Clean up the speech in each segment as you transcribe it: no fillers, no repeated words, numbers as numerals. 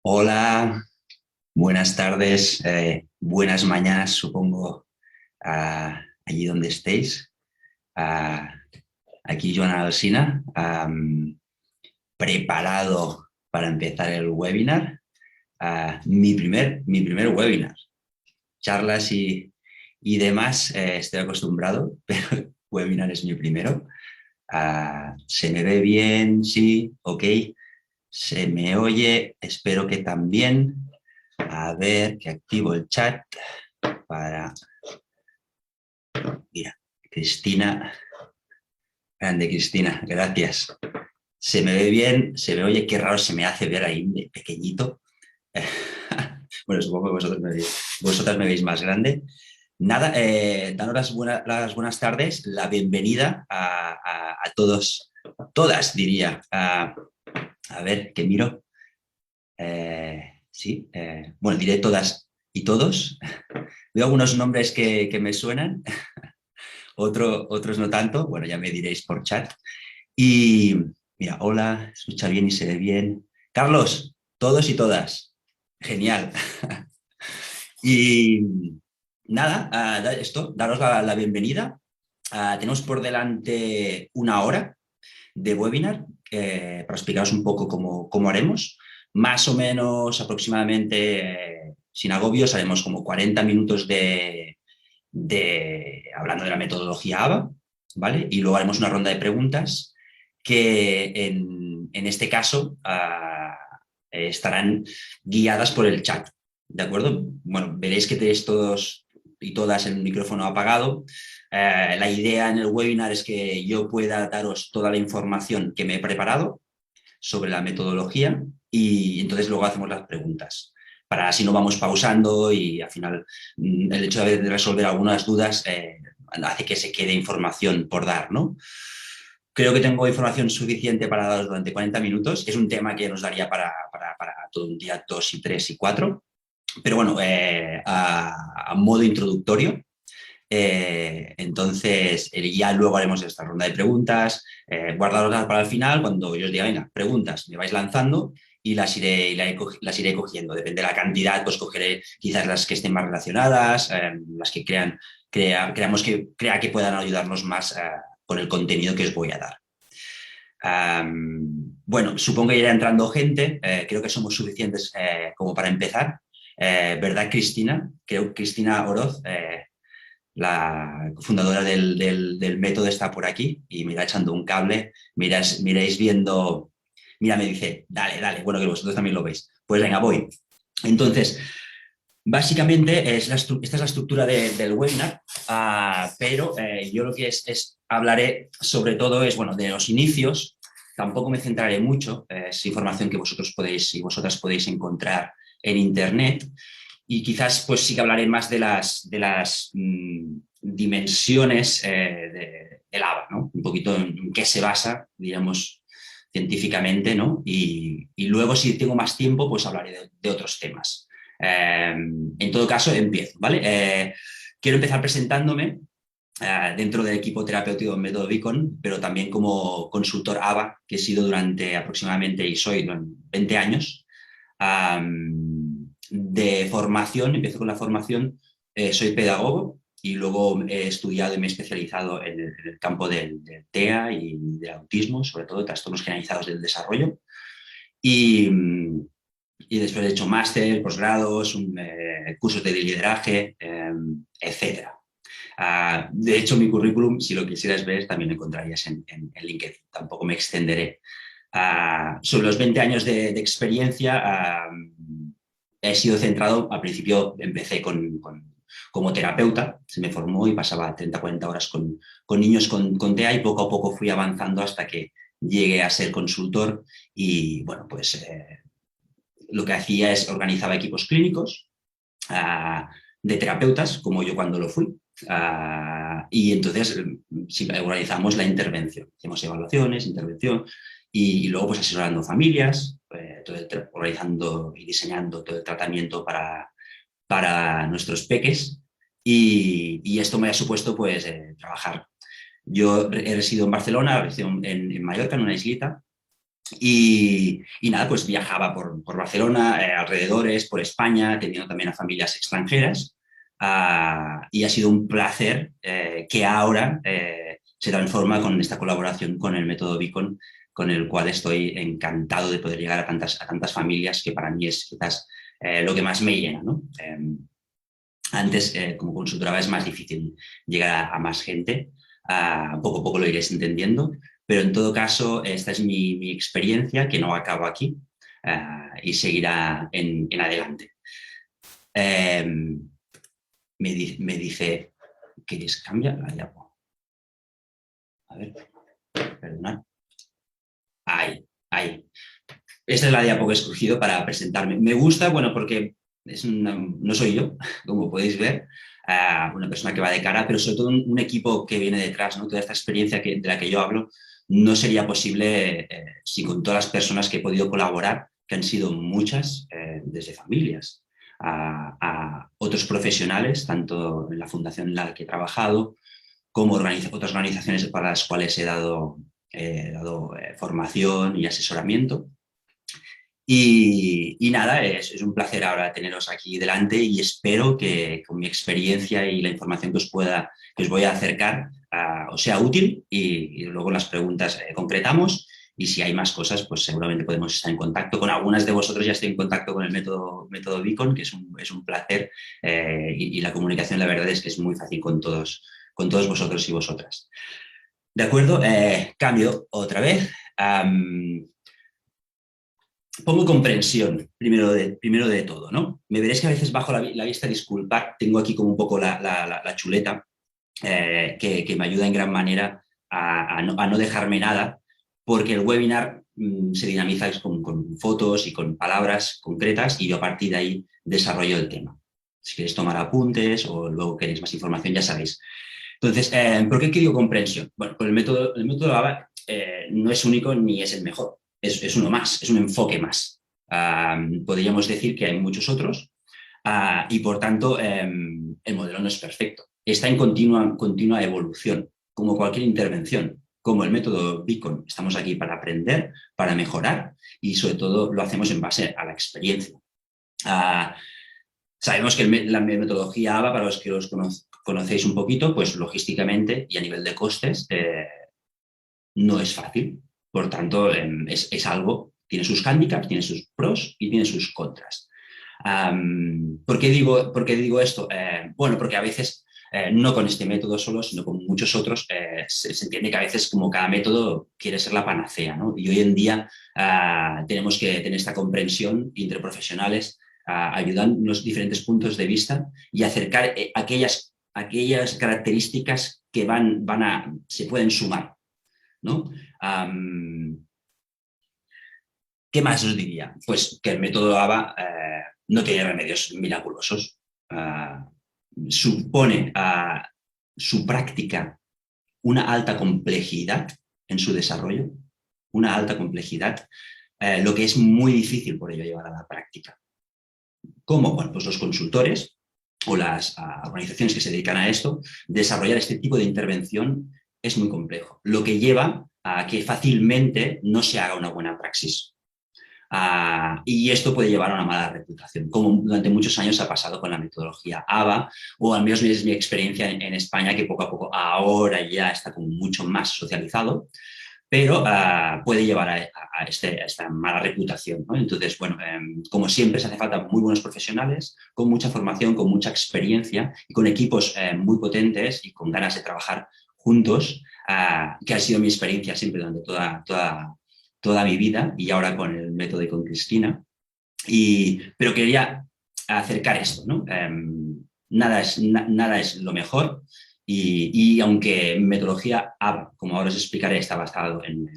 Hola, buenas tardes, buenas mañanas, supongo, allí donde estéis. Ah, Aquí Joan Alsina, preparado para empezar el webinar. Mi primer webinar. Charlas y demás, estoy acostumbrado, pero webinar es mi primero. ¿Se me ve bien? Sí, ok. ¿Se me oye? Espero que también. A ver, que activo el chat para... Mira, Cristina, grande Cristina, gracias. ¿Se me ve bien? ¿Se me oye? Qué raro se me hace ver ahí de pequeñito. Bueno, supongo que vosotras me veis más grande. Nada, daros las buenas tardes, la bienvenida a todos, todas diría. A ver, que miro. Sí, bueno, diré todas y todos. Veo algunos nombres que me suenan, otros no tanto. Bueno, ya me diréis por chat. Y mira, hola, escucha bien y se ve bien. Carlos, todos y todas. Genial. Y nada, daros la bienvenida. Tenemos por delante una hora de webinar para explicaros un poco cómo haremos. Más o menos aproximadamente, sin agobios, haremos como 40 minutos hablando de la metodología ABA, ¿vale? Y luego haremos una ronda de preguntas que en este caso estarán guiadas por el chat, ¿de acuerdo? Bueno, veréis que tenéis todos y todas el micrófono apagado. La idea en el webinar es que yo pueda daros toda la información que me he preparado sobre la metodología y entonces luego hacemos las preguntas. Para así no vamos pausando y al final el hecho de resolver algunas dudas hace que se quede información por dar, ¿no? Creo que tengo información suficiente para daros durante 40 minutos. Es un tema que nos daría para todo un día 2 y 3 y 4. Pero bueno, a modo introductorio, entonces, ya luego haremos esta ronda de preguntas, guardaroslas para el final, cuando yo os diga, venga, preguntas, me vais lanzando y las iré cogiendo. Depende de la cantidad, pues cogeré quizás las que estén más relacionadas, las que creamos que puedan ayudarnos más con el contenido que os voy a dar. Bueno, supongo que irá entrando gente, creo que somos suficientes como para empezar. ¿Verdad, Cristina? Creo que Cristina Oroz, la fundadora del método, está por aquí y me irá echando un cable, miráis viendo, mira, me dice, dale, bueno, que vosotros también lo veis. Pues venga, voy. Entonces, básicamente esta es la estructura del webinar, pero yo lo que hablaré sobre todo es, bueno, de los inicios. Tampoco me centraré mucho, es información que vosotros podéis y vosotras podéis encontrar en Internet. Y quizás pues sí que hablaré más de las dimensiones del ABA, ¿no? Un poquito en qué se basa, digamos, científicamente, ¿no? Y luego, si tengo más tiempo, pues hablaré de otros temas. En todo caso, empiezo, ¿vale? Quiero empezar presentándome dentro del equipo terapéutico del método Beacon, pero también como consultor ABA, que he sido durante aproximadamente, y soy 20 años. De formación, empiezo con la formación, soy pedagogo y luego he estudiado y me he especializado en el campo del TEA y del autismo, sobre todo trastornos generalizados del desarrollo. Y después he hecho máster, posgrados, cursos de lideraje, etc. De hecho, mi currículum, si lo quisieras ver, también lo encontrarías en LinkedIn. Tampoco me extenderé. Sobre los 20 años de experiencia, he sido centrado, al principio empecé como terapeuta, se me formó y pasaba 30, 40 horas con niños con TEA y poco a poco fui avanzando hasta que llegué a ser consultor y, bueno, pues lo que hacía es organizaba equipos clínicos de terapeutas, como yo cuando lo fui, y entonces sí, organizamos la intervención, hacemos evaluaciones, intervención, y luego pues asesorando familias, organizando y diseñando todo el tratamiento para nuestros peques y esto me ha supuesto pues trabajar. Yo he residido en Barcelona, resido en Mallorca, en una islita, y nada, pues viajaba por Barcelona, alrededores, por España, teniendo también a familias extranjeras, y ha sido un placer que ahora se transforma con esta colaboración con el método Beacon, con el cual estoy encantado de poder llegar a tantas familias, que para mí es quizás lo que más me llena, ¿no? Antes, como consultora, es más difícil llegar a más gente. Poco a poco lo iréis entendiendo, pero en todo caso, esta es mi experiencia, que no acabo aquí, y seguirá en adelante. Eh, me dice, ¿quieres cambiar la diapo? A ver, perdonad. Ahí. Esta es la diapo que he escogido para presentarme. Me gusta, bueno, porque no soy yo, como podéis ver, una persona que va de cara, pero sobre todo un equipo que viene detrás, ¿no? Toda esta experiencia de la que yo hablo no sería posible si con todas las personas que he podido colaborar, que han sido muchas, desde familias a otros profesionales, tanto en la fundación en la que he trabajado, como otras organizaciones para las cuales he dado formación y asesoramiento. Y nada, es un placer ahora teneros aquí delante y espero que con mi experiencia y la información que os voy a acercar os sea útil y luego en las preguntas concretamos y si hay más cosas, pues seguramente podemos estar en contacto. Con algunas de vosotros ya estoy en contacto con el método Beacon, que es un placer y la comunicación, la verdad es que es muy fácil con todos vosotros y vosotras. De acuerdo, cambio otra vez. Pongo comprensión primero de todo, ¿no? Me veréis que a veces bajo la vista, disculpar, tengo aquí como un poco la chuleta que me ayuda en gran manera a no dejarme nada, porque el webinar se dinamiza con fotos y con palabras concretas y yo a partir de ahí desarrollo el tema. Si queréis tomar apuntes o luego queréis más información, ya sabéis. Entonces, ¿por qué digo comprensión? Bueno, pues el método ABA no es único ni es el mejor, es uno más, es un enfoque más. Podríamos decir que hay muchos otros y por tanto el modelo no es perfecto. Está en continua evolución, como cualquier intervención. Como el método Beacon, estamos aquí para aprender, para mejorar y sobre todo lo hacemos en base a la experiencia. Sabemos que la metodología ABA, para los que los conocéis un poquito, pues logísticamente y a nivel de costes no es fácil. Por tanto, es algo, tiene sus hándicaps, tiene sus pros y tiene sus contras. ¿Por qué digo esto? Bueno, porque a veces, no con este método solo, sino con muchos otros, se entiende que a veces como cada método quiere ser la panacea, ¿no? Y hoy en día tenemos que tener esta comprensión entre profesionales, ayudan los diferentes puntos de vista y acercar aquellas características que se pueden sumar, ¿no? ¿Qué más os diría? Pues que el método ABA no tiene remedios miraculosos. Supone su práctica una alta complejidad en su desarrollo, una alta complejidad, lo que es muy difícil por ello llevar a la práctica. ¿Cómo? Bueno, pues los consultores o las organizaciones que se dedican a esto, desarrollar este tipo de intervención es muy complejo, lo que lleva a que fácilmente no se haga una buena praxis. Y esto puede llevar a una mala reputación, como durante muchos años ha pasado con la metodología ABA, o al menos es mi experiencia en España, que poco a poco ahora ya está como mucho más socializado, pero puede llevar a esta mala reputación, ¿no? Entonces, bueno, como siempre, se hace falta muy buenos profesionales, con mucha formación, con mucha experiencia y con equipos muy potentes y con ganas de trabajar juntos, que ha sido mi experiencia siempre durante toda mi vida y ahora con el método y con Cristina. Pero quería acercar esto, ¿no? Nada es lo mejor. Y aunque metodología ABA, como ahora os explicaré, está basado en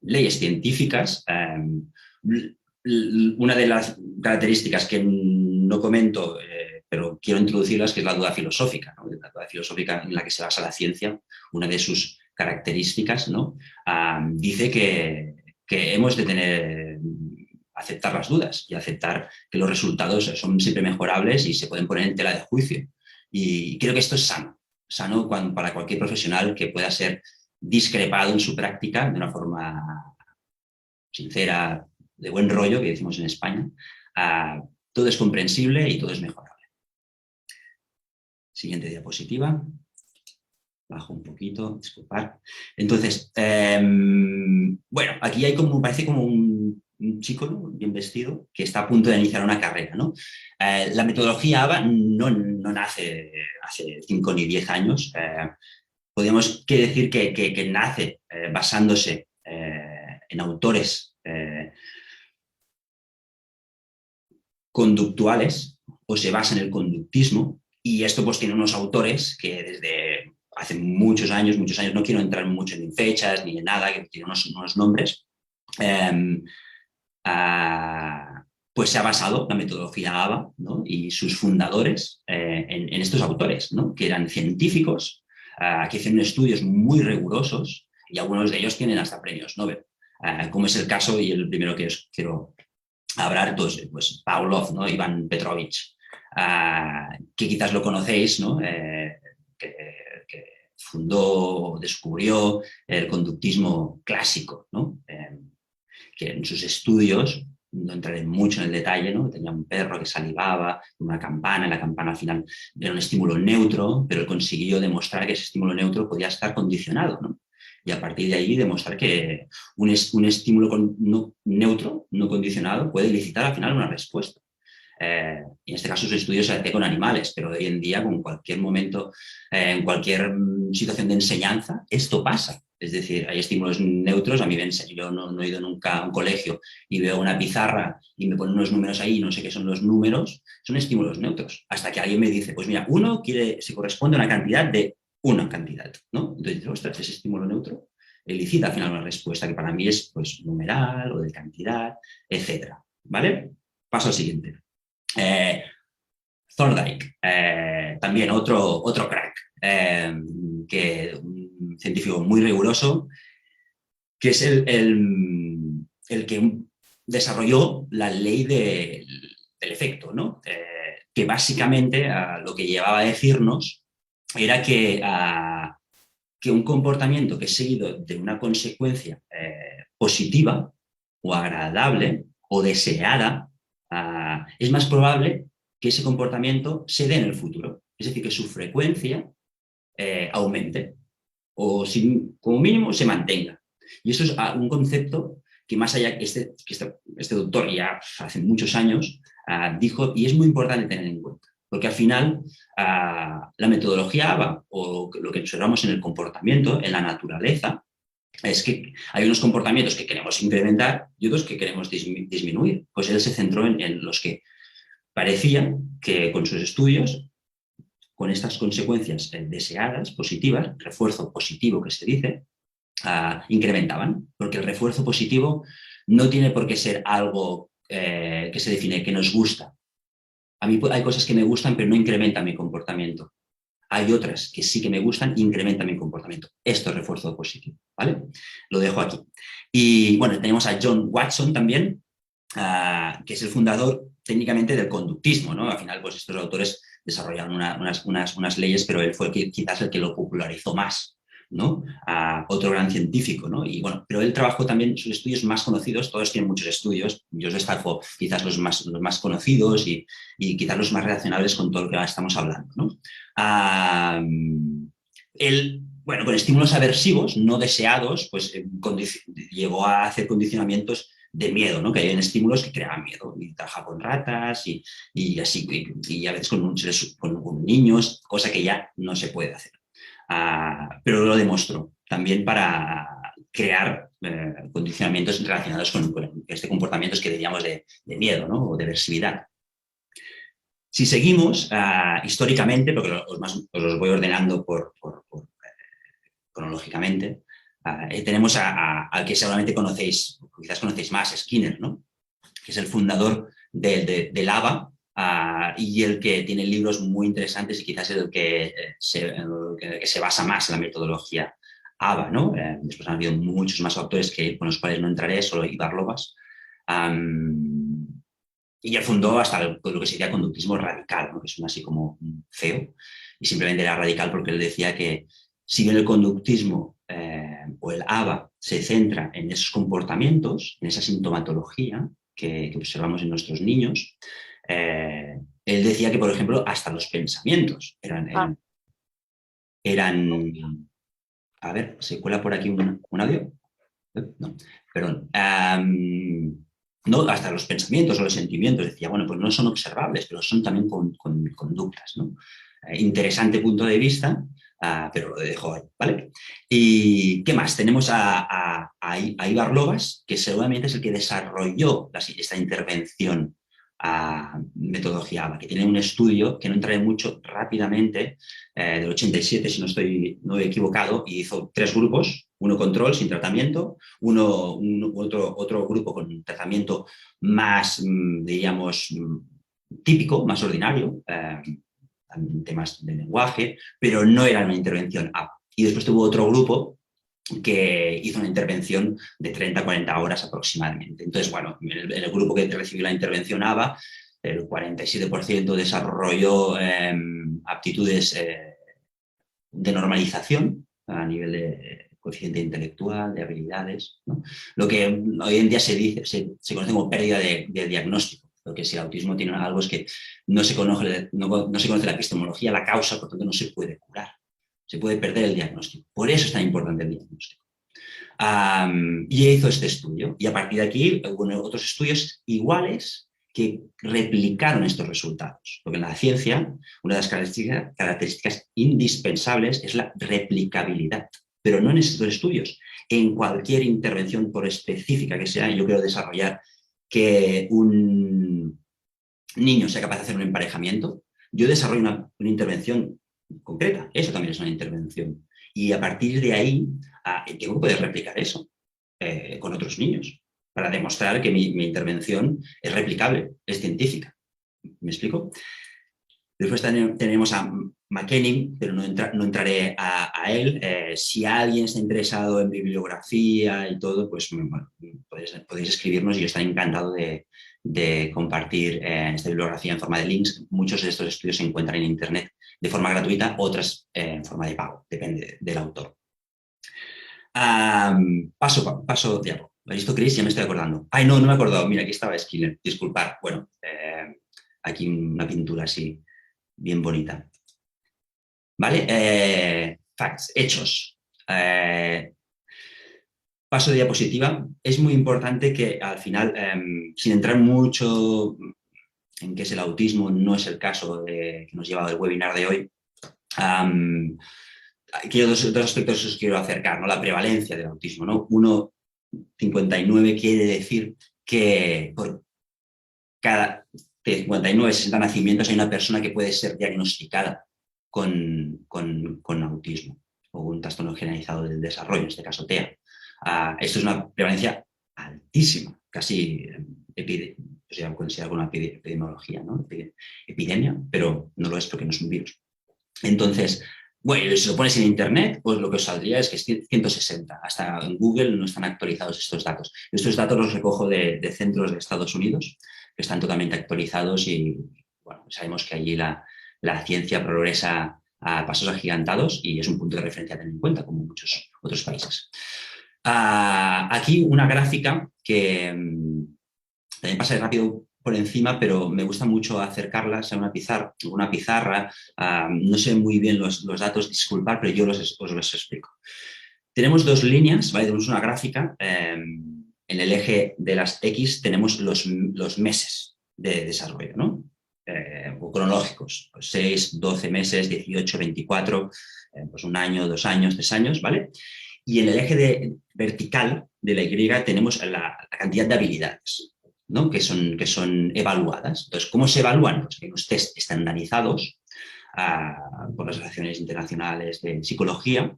leyes científicas, una de las características que no comento, pero quiero introducirlas, que es la duda filosófica, ¿no? La duda filosófica en la que se basa la ciencia, una de sus características, ¿no? Dice que hemos de tener aceptar las dudas y aceptar que los resultados son siempre mejorables y se pueden poner en tela de juicio. Y creo que esto es sano para cualquier profesional que pueda ser discrepado en su práctica de una forma sincera, de buen rollo, que decimos en España. Todo es comprensible y todo es mejorable. Siguiente diapositiva. Bajo un poquito, disculpad. Entonces, bueno, aquí hay parece como un chico, ¿no?, bien vestido, que está a punto de iniciar una carrera, ¿no? La metodología ABA no nace hace 5 ni 10 años. Podríamos decir que nace basándose en autores conductuales, o se basa en el conductismo, y esto pues tiene unos autores que desde hace muchos años, no quiero entrar mucho en fechas ni en nada, que tiene unos nombres, pues se ha basado la metodología ABA, ¿no?, y sus fundadores en estos autores, ¿no?, que eran científicos, que hicieron estudios muy rigurosos, y algunos de ellos tienen hasta premios Nobel, como es el caso, y el primero que os quiero hablar, pues Pavlov, ¿no?, Iván Petrovich, que quizás lo conocéis, ¿no?, que descubrió el conductismo clásico, ¿no?, que en sus estudios, no entraré mucho en el detalle, ¿no?, tenía un perro que salivaba, una campana, y la campana al final era un estímulo neutro, pero él consiguió demostrar que ese estímulo neutro podía estar condicionado, ¿no? Y a partir de ahí demostrar que un estímulo neutro, no condicionado, puede elicitar al final una respuesta. En este caso, sus estudios se hacían con animales, pero hoy en día, con cualquier momento, en cualquier situación de enseñanza, esto pasa. Es decir, hay estímulos neutros. A mí yo no he ido nunca a un colegio y veo una pizarra y me ponen unos números ahí y no sé qué son los números. Son estímulos neutros. Hasta que alguien me dice, pues mira, se corresponde a una cantidad de una cantidad, ¿no? Entonces dices, ostras, ese estímulo neutro elicita al final una respuesta que para mí es pues numeral o de cantidad, etcétera, ¿vale? Paso al siguiente. Thorndike, también otro crack, un científico muy riguroso, que es el que desarrolló la ley del efecto, ¿no? Que básicamente lo que llevaba a decirnos era que un comportamiento que es seguido de una consecuencia positiva o agradable o deseada, es más probable que ese comportamiento se dé en el futuro. Es decir, que su frecuencia aumente o como mínimo se mantenga. Y eso es un concepto que más allá que este doctor ya hace muchos años dijo, y es muy importante tener en cuenta. Porque al final la metodología ABA, o lo que observamos en el comportamiento, en la naturaleza, es que hay unos comportamientos que queremos incrementar y otros que queremos disminuir. Pues él se centró en los que parecía que con sus estudios, con estas consecuencias deseadas, positivas, refuerzo positivo que se dice, incrementaban. Porque el refuerzo positivo no tiene por qué ser algo que se define, que nos gusta. A mí hay cosas que me gustan, pero no incrementan mi comportamiento. Hay otras que sí que me gustan e incrementan mi comportamiento. Esto es refuerzo positivo, ¿vale? Lo dejo aquí. Y bueno, tenemos a John Watson también, que es el fundador técnicamente del conductismo, ¿no? Al final, pues estos autores desarrollaron unas leyes, pero él fue quizás el que lo popularizó más, ¿no? Otro gran científico, ¿no? Y bueno, pero él trabajó también sus estudios más conocidos, todos tienen muchos estudios, yo os destaco quizás los más conocidos y quizás los más relacionables con todo lo que ahora estamos hablando, ¿no? Él, bueno, con estímulos aversivos no deseados, pues llegó a hacer condicionamientos de miedo, ¿no? Que hay estímulos que creaban miedo, y trabaja con ratas y así, y a veces con niños, cosa que ya no se puede hacer. Pero lo demostró también para crear condicionamientos relacionados con este comportamiento que diríamos de miedo, ¿no? O de aversividad. Si seguimos históricamente, porque os los voy ordenando cronológicamente, tenemos al que seguramente conocéis, quizás conocéis más, Skinner, ¿no? Que es el fundador del ABA, y el que tiene libros muy interesantes y quizás el que se basa más en la metodología ABA, ¿no? Después han habido muchos más autores con los cuales no entraré, solo Ivar Lovaas. Y él fundó hasta lo que sería conductismo radical, ¿no? Que suena así como feo, y simplemente era radical porque él decía que si bien el conductismo o el ABA se centra en esos comportamientos, en esa sintomatología que observamos en nuestros niños, él decía que, por ejemplo, hasta los pensamientos Ah, eran. A ver, ¿se cuela por aquí un audio? No, perdón. No, hasta los pensamientos o los sentimientos, decía, bueno, pues no son observables, pero son también conductas, ¿no? Interesante punto de vista, pero lo dejo ahí, ¿vale? ¿Y qué más? Tenemos a Ivar Logas, que seguramente es el que desarrolló esta intervención a metodología ABA, que tiene un estudio que no entraré mucho rápidamente, del 87, si no he equivocado, y hizo 3 grupos, uno control sin tratamiento, otro grupo con tratamiento más, diríamos, típico, más ordinario, temas de lenguaje, pero no era una intervención ABA. Y después tuvo otro grupo que hizo una intervención de 30 a 40 horas aproximadamente. Entonces, bueno, en el grupo que recibió la intervención ABA, el 47% desarrolló aptitudes de normalización a nivel de coeficiente intelectual, de habilidades, ¿no? Lo que hoy en día se conoce como pérdida de diagnóstico. Lo que si el autismo tiene algo es que no se conoce la epistemología, la causa, por tanto no se puede curar. Se puede perder el diagnóstico. Por eso es tan importante el diagnóstico. Y hizo este estudio. Y a partir de aquí hubo otros estudios iguales que replicaron estos resultados. Porque en la ciencia, una de las características indispensables es la replicabilidad. Pero no en estos estudios. En cualquier intervención, por específica que sea, yo quiero desarrollar que un niño sea capaz de hacer un emparejamiento, yo desarrollo una intervención concreta. Eso también es una intervención. Y a partir de ahí, tengo que poder replicar eso con otros niños para demostrar que mi intervención es replicable, es científica. ¿Me explico? Después tenemos a McKenning, pero no entraré a él. Si alguien está interesado en bibliografía y todo, pues bueno, podéis escribirnos y yo estaré encantado de compartir esta bibliografía en forma de links. Muchos de estos estudios se encuentran en Internet de forma gratuita, otras en forma de pago, depende del autor. Paso diapo. ¿Lo has visto, Chris? Ya me estoy acordando. Ay, no me he acordado. Mira, aquí estaba Skinner. Disculpad. Bueno, aquí una pintura así, bien bonita. ¿Vale? Facts, hechos. Paso de diapositiva. Es muy importante que al final, sin entrar mucho en qué es el autismo, no es el caso que nos lleva el webinar de hoy, quiero dos aspectos os quiero acercar, ¿no? La prevalencia del autismo, ¿no? 1,59 quiere decir que por cada 59, 60 nacimientos hay una persona que puede ser diagnosticada con autismo o un trastorno generalizado del desarrollo, en este caso TEA. Esto es una prevalencia altísima, casi considerada como una epidemiología, ¿no? Epidemia, pero no lo es porque no es un virus. Entonces, bueno, si lo pones en Internet, pues lo que os saldría es que es 160. Hasta en Google no están actualizados estos datos. Estos datos los recojo de centros de Estados Unidos, que están totalmente actualizados y bueno, sabemos que allí la ciencia progresa a pasos agigantados y es un punto de referencia a tener en cuenta, como muchos otros países. Aquí una gráfica que también pasa rápido por encima, pero me gusta mucho acercarlas a una pizarra. No sé muy bien los datos, disculpad, pero yo os los explico. Tenemos 2 líneas, ¿vale? Tenemos una gráfica. En el eje de las X tenemos los meses de desarrollo, ¿no? O cronológicos, pues 6, 12 meses, 18, 24, pues 1 año, 2 años, 3 años, ¿vale? Y en el eje vertical de la Y tenemos la cantidad de habilidades, ¿no? que son evaluadas. Entonces, ¿cómo se evalúan? Pues hay unos test estandarizados por las relaciones internacionales de psicología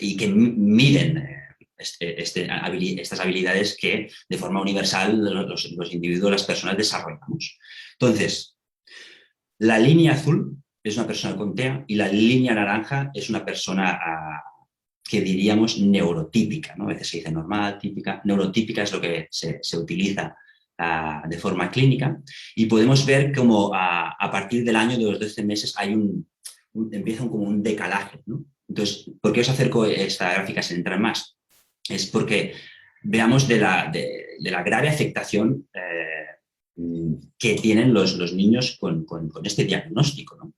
y que miden estas habilidades que de forma universal los individuos, las personas desarrollamos. Entonces, la línea azul es una persona con TEA y la línea naranja es una persona que diríamos neurotípica, ¿no? A veces se dice normal, típica. Neurotípica es lo que se utiliza de forma clínica y podemos ver cómo a partir del año de los 12 meses empieza como un decalaje, ¿no? Entonces, ¿por qué os acerco esta gráfica sin entrar más? Es porque veamos de la grave afectación que tienen los niños con este diagnóstico, ¿no?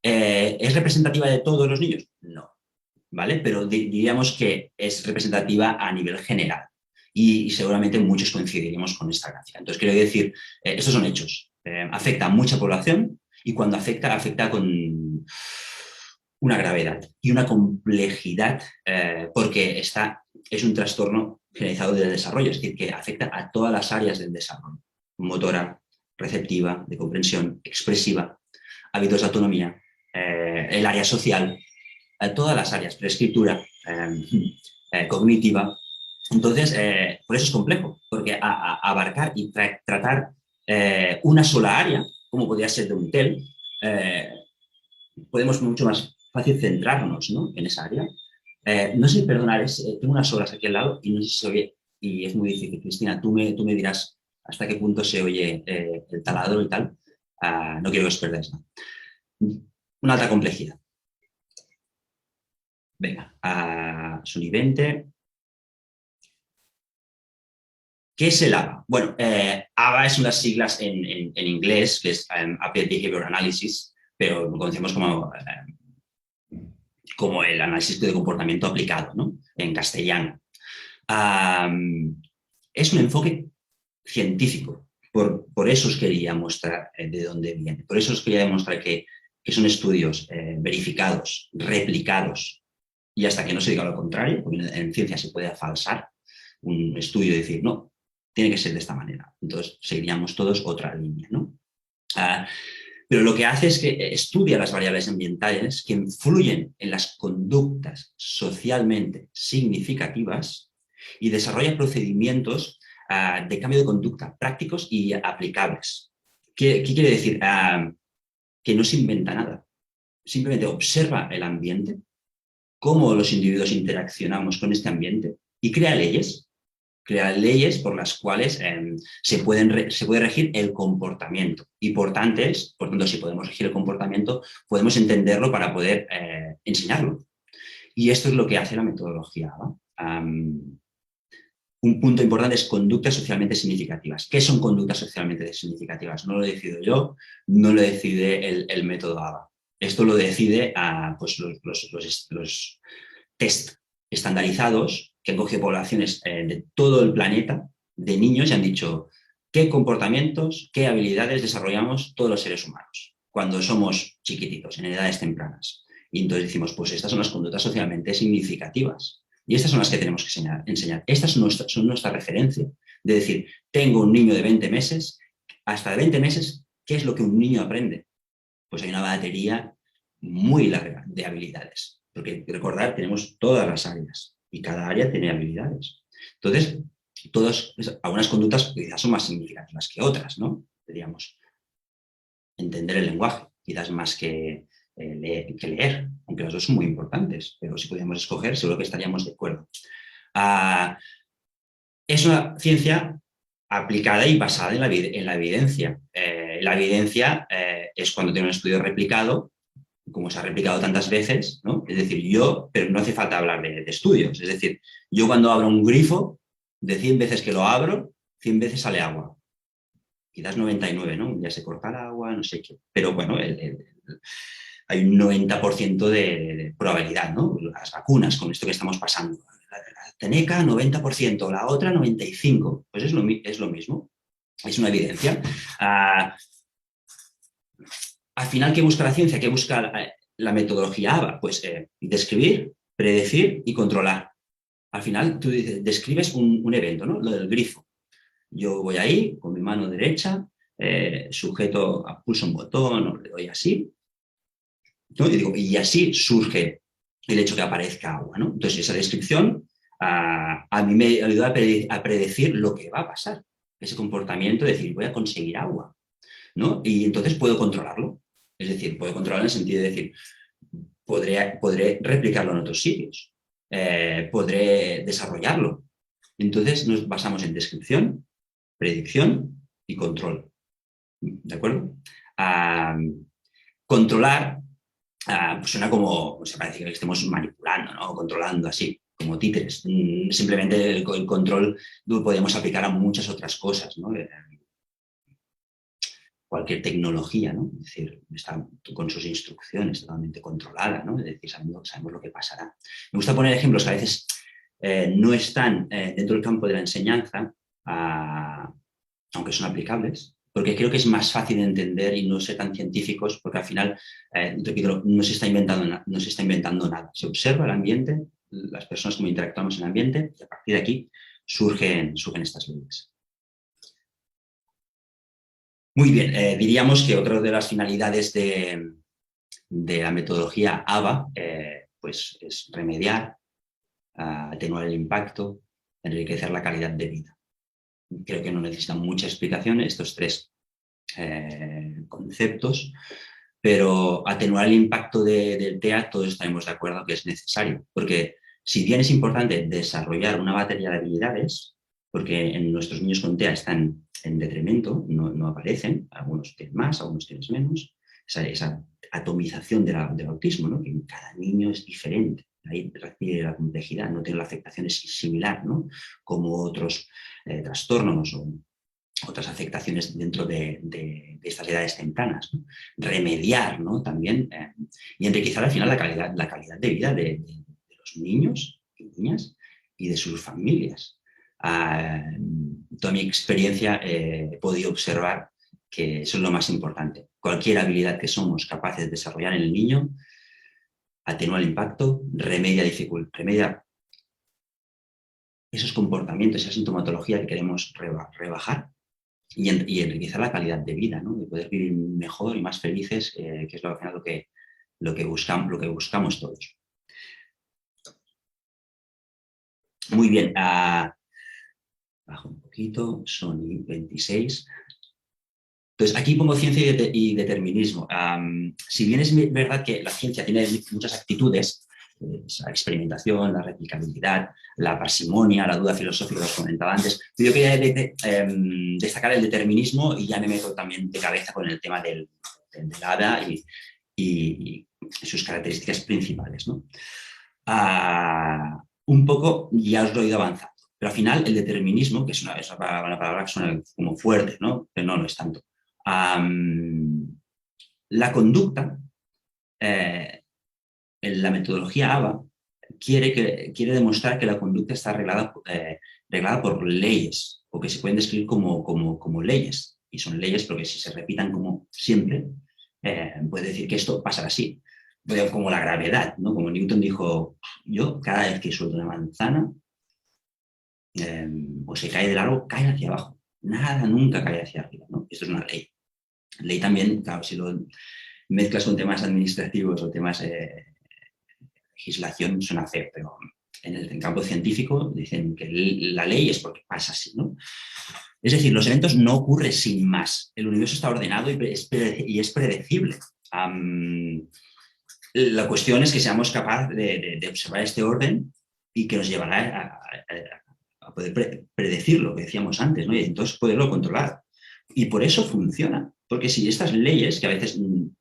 ¿Es representativa de todos los niños? No, ¿vale? Pero diríamos que es representativa a nivel general y seguramente muchos coincidiremos con esta gráfica. Entonces, quiero decir, estos son hechos. Afecta a mucha población y cuando afecta con una gravedad y una complejidad porque es un trastorno generalizado del desarrollo, es decir, que afecta a todas las áreas del desarrollo, motora, receptiva, de comprensión, expresiva, hábitos de autonomía, el área social, todas las áreas, preescritura, cognitiva. Entonces, por eso es complejo, porque abarcar y tratar una sola área, como podría ser de un TEL, podemos mucho más fácil centrarnos, ¿no?, en esa área. No sé, perdonar, tengo unas obras aquí al lado y no sé si se oye, y es muy difícil. Cristina, tú me dirás hasta qué punto se oye el taladro y tal. No quiero que os perdáis, ¿no? Una alta complejidad. Venga, a Suni 20. ¿Qué es el ABA? Bueno, ABA es unas siglas en inglés, que es Applied Behavior Analysis, pero lo conocemos como el análisis de comportamiento aplicado, ¿no?, en castellano. Es un enfoque científico, por eso os quería mostrar de dónde viene, por eso os quería demostrar que son estudios verificados, replicados, y hasta que no se diga lo contrario, porque en ciencia se puede falsar un estudio y decir, no, tiene que ser de esta manera. Entonces seguiríamos todos otra línea, ¿no? Pero lo que hace es que estudia las variables ambientales que influyen en las conductas socialmente significativas y desarrolla procedimientos de cambio de conducta prácticos y aplicables. ¿Qué quiere decir? Que no se inventa nada. Simplemente observa el ambiente, cómo los individuos interaccionamos con este ambiente y crea leyes por las cuales se puede regir el comportamiento. Y por tanto, si podemos regir el comportamiento, podemos entenderlo para poder enseñarlo. Y esto es lo que hace la metodología, ¿no? Un punto importante es conductas socialmente significativas. ¿Qué son conductas socialmente significativas? No lo decido yo, no lo decide el método ABA. Esto lo decide pues los test estandarizados que han cogido poblaciones de todo el planeta, de niños, y han dicho qué comportamientos, qué habilidades desarrollamos todos los seres humanos cuando somos chiquititos, en edades tempranas. Y entonces decimos, pues estas son las conductas socialmente significativas. Y estas son las que tenemos que enseñar. Estas son nuestra referencia. De decir, tengo un niño de 20 meses, hasta de 20 meses, ¿qué es lo que un niño aprende? Pues hay una batería muy larga de habilidades. Porque recordar, tenemos todas las áreas y cada área tiene habilidades. Entonces, algunas conductas quizás son más significativas que otras, ¿no? Diríamos, entender el lenguaje, quizás más que leer, aunque las dos son muy importantes, pero si pudiéramos escoger, seguro que estaríamos de acuerdo. Es una ciencia aplicada y basada en la evidencia. La evidencia es cuando tiene un estudio replicado, como se ha replicado tantas veces, ¿no? Es decir, pero no hace falta hablar de estudios. Es decir, yo cuando abro un grifo, de 100 veces que lo abro, 100 veces sale agua. Quizás 99, ¿no? Ya se corta el agua, no sé qué. Pero bueno, hay un 90% de probabilidad, ¿no? Las vacunas, con esto que estamos pasando. La teneca, 90%, la otra, 95%. Pues es lo mismo. Es una evidencia. Al final, ¿qué busca la ciencia? ¿Qué busca la metodología ABA? Pues describir, predecir y controlar. Al final, tú describes un evento, ¿no? Lo del grifo. Yo voy ahí, con mi mano derecha, sujeto, pulso un botón o le doy así, ¿no? Y así surge el hecho que aparezca agua, ¿no? Entonces, esa descripción a mí me ayuda a predecir lo que va a pasar. Ese comportamiento de decir, voy a conseguir agua, ¿no? Y entonces puedo controlarlo. Es decir, puedo controlarlo en el sentido de decir, podré replicarlo en otros sitios, podré desarrollarlo. Entonces nos basamos en descripción, predicción y control. ¿De acuerdo? Controlar pues suena como, o sea, parece que estemos manipulando, ¿no? Controlando así, como títeres. Simplemente el control lo podemos aplicar a muchas otras cosas, ¿no? Cualquier tecnología, ¿no? Es decir, está con sus instrucciones totalmente controlada, ¿no? Es decir, sabemos lo que pasará. Me gusta poner ejemplos que a veces no están dentro del campo de la enseñanza, aunque son aplicables, porque creo que es más fácil de entender y no ser tan científicos, porque al final, repito, no se está inventando nada. Se observa el ambiente, las personas como interactuamos en el ambiente, y a partir de aquí surgen estas leyes. Muy bien, diríamos que otra de las finalidades de la metodología ABA pues es remediar, atenuar el impacto, enriquecer la calidad de vida. Creo que no necesitan mucha explicación estos tres conceptos, pero atenuar el impacto del TEA todos estaremos de acuerdo que es necesario, porque si bien es importante desarrollar una batería de habilidades, porque en nuestros niños con TEA están en detrimento, no aparecen, algunos tienen más, algunos tienen menos, esa atomización del autismo, ¿no? Que cada niño es diferente, ahí recibe la complejidad, no tiene la afectación es similar, ¿no? Como otros trastornos o otras afectaciones dentro de estas edades tempranas, ¿no? Remediar, ¿no? También y enriquecer al final la calidad de vida de los niños y niñas y de sus familias. Toda mi experiencia he podido observar que eso es lo más importante. Cualquier habilidad que somos capaces de desarrollar en el niño atenúa el impacto, remedia esos comportamientos, esa sintomatología que queremos rebajar y enriquecer la calidad de vida, ¿no? De poder vivir mejor y más felices, que es al final lo que buscamos todos. Muy bien, bajo un poquito, Sony 26. Entonces, aquí pongo ciencia y determinismo. Si bien es verdad que la ciencia tiene muchas actitudes, la experimentación, la replicabilidad, la parsimonia, la duda filosófica que os comentaba antes, yo quería destacar el determinismo y ya me meto también de cabeza con el tema del ADA y sus características principales, ¿no? Un poco ya os lo he ido avanzando, pero al final el determinismo, que es una palabra que suena como fuerte, ¿no? Pero no es tanto. La conducta, en la metodología ABA, quiere demostrar que la conducta está reglada por leyes, o que se pueden describir como leyes. Y son leyes porque si se repitan como siempre, puede decir que esto pasará así. Como la gravedad, ¿no? Como Newton dijo, yo cada vez que suelto una manzana, o se cae del árbol, cae hacia abajo. Nada nunca cae hacia arriba, ¿no? Esto es una ley. Ley también, claro, si lo mezclas con temas administrativos o temas de legislación, suena feo, pero en el campo científico dicen que la ley es porque pasa así, ¿no? Es decir, los eventos no ocurren sin más. El universo está ordenado y es predecible. La cuestión es que seamos capaces de observar este orden y que nos llevará a poder predecir lo que decíamos antes, ¿no? Y entonces poderlo controlar. Y por eso funciona. Porque si estas leyes, que a veces,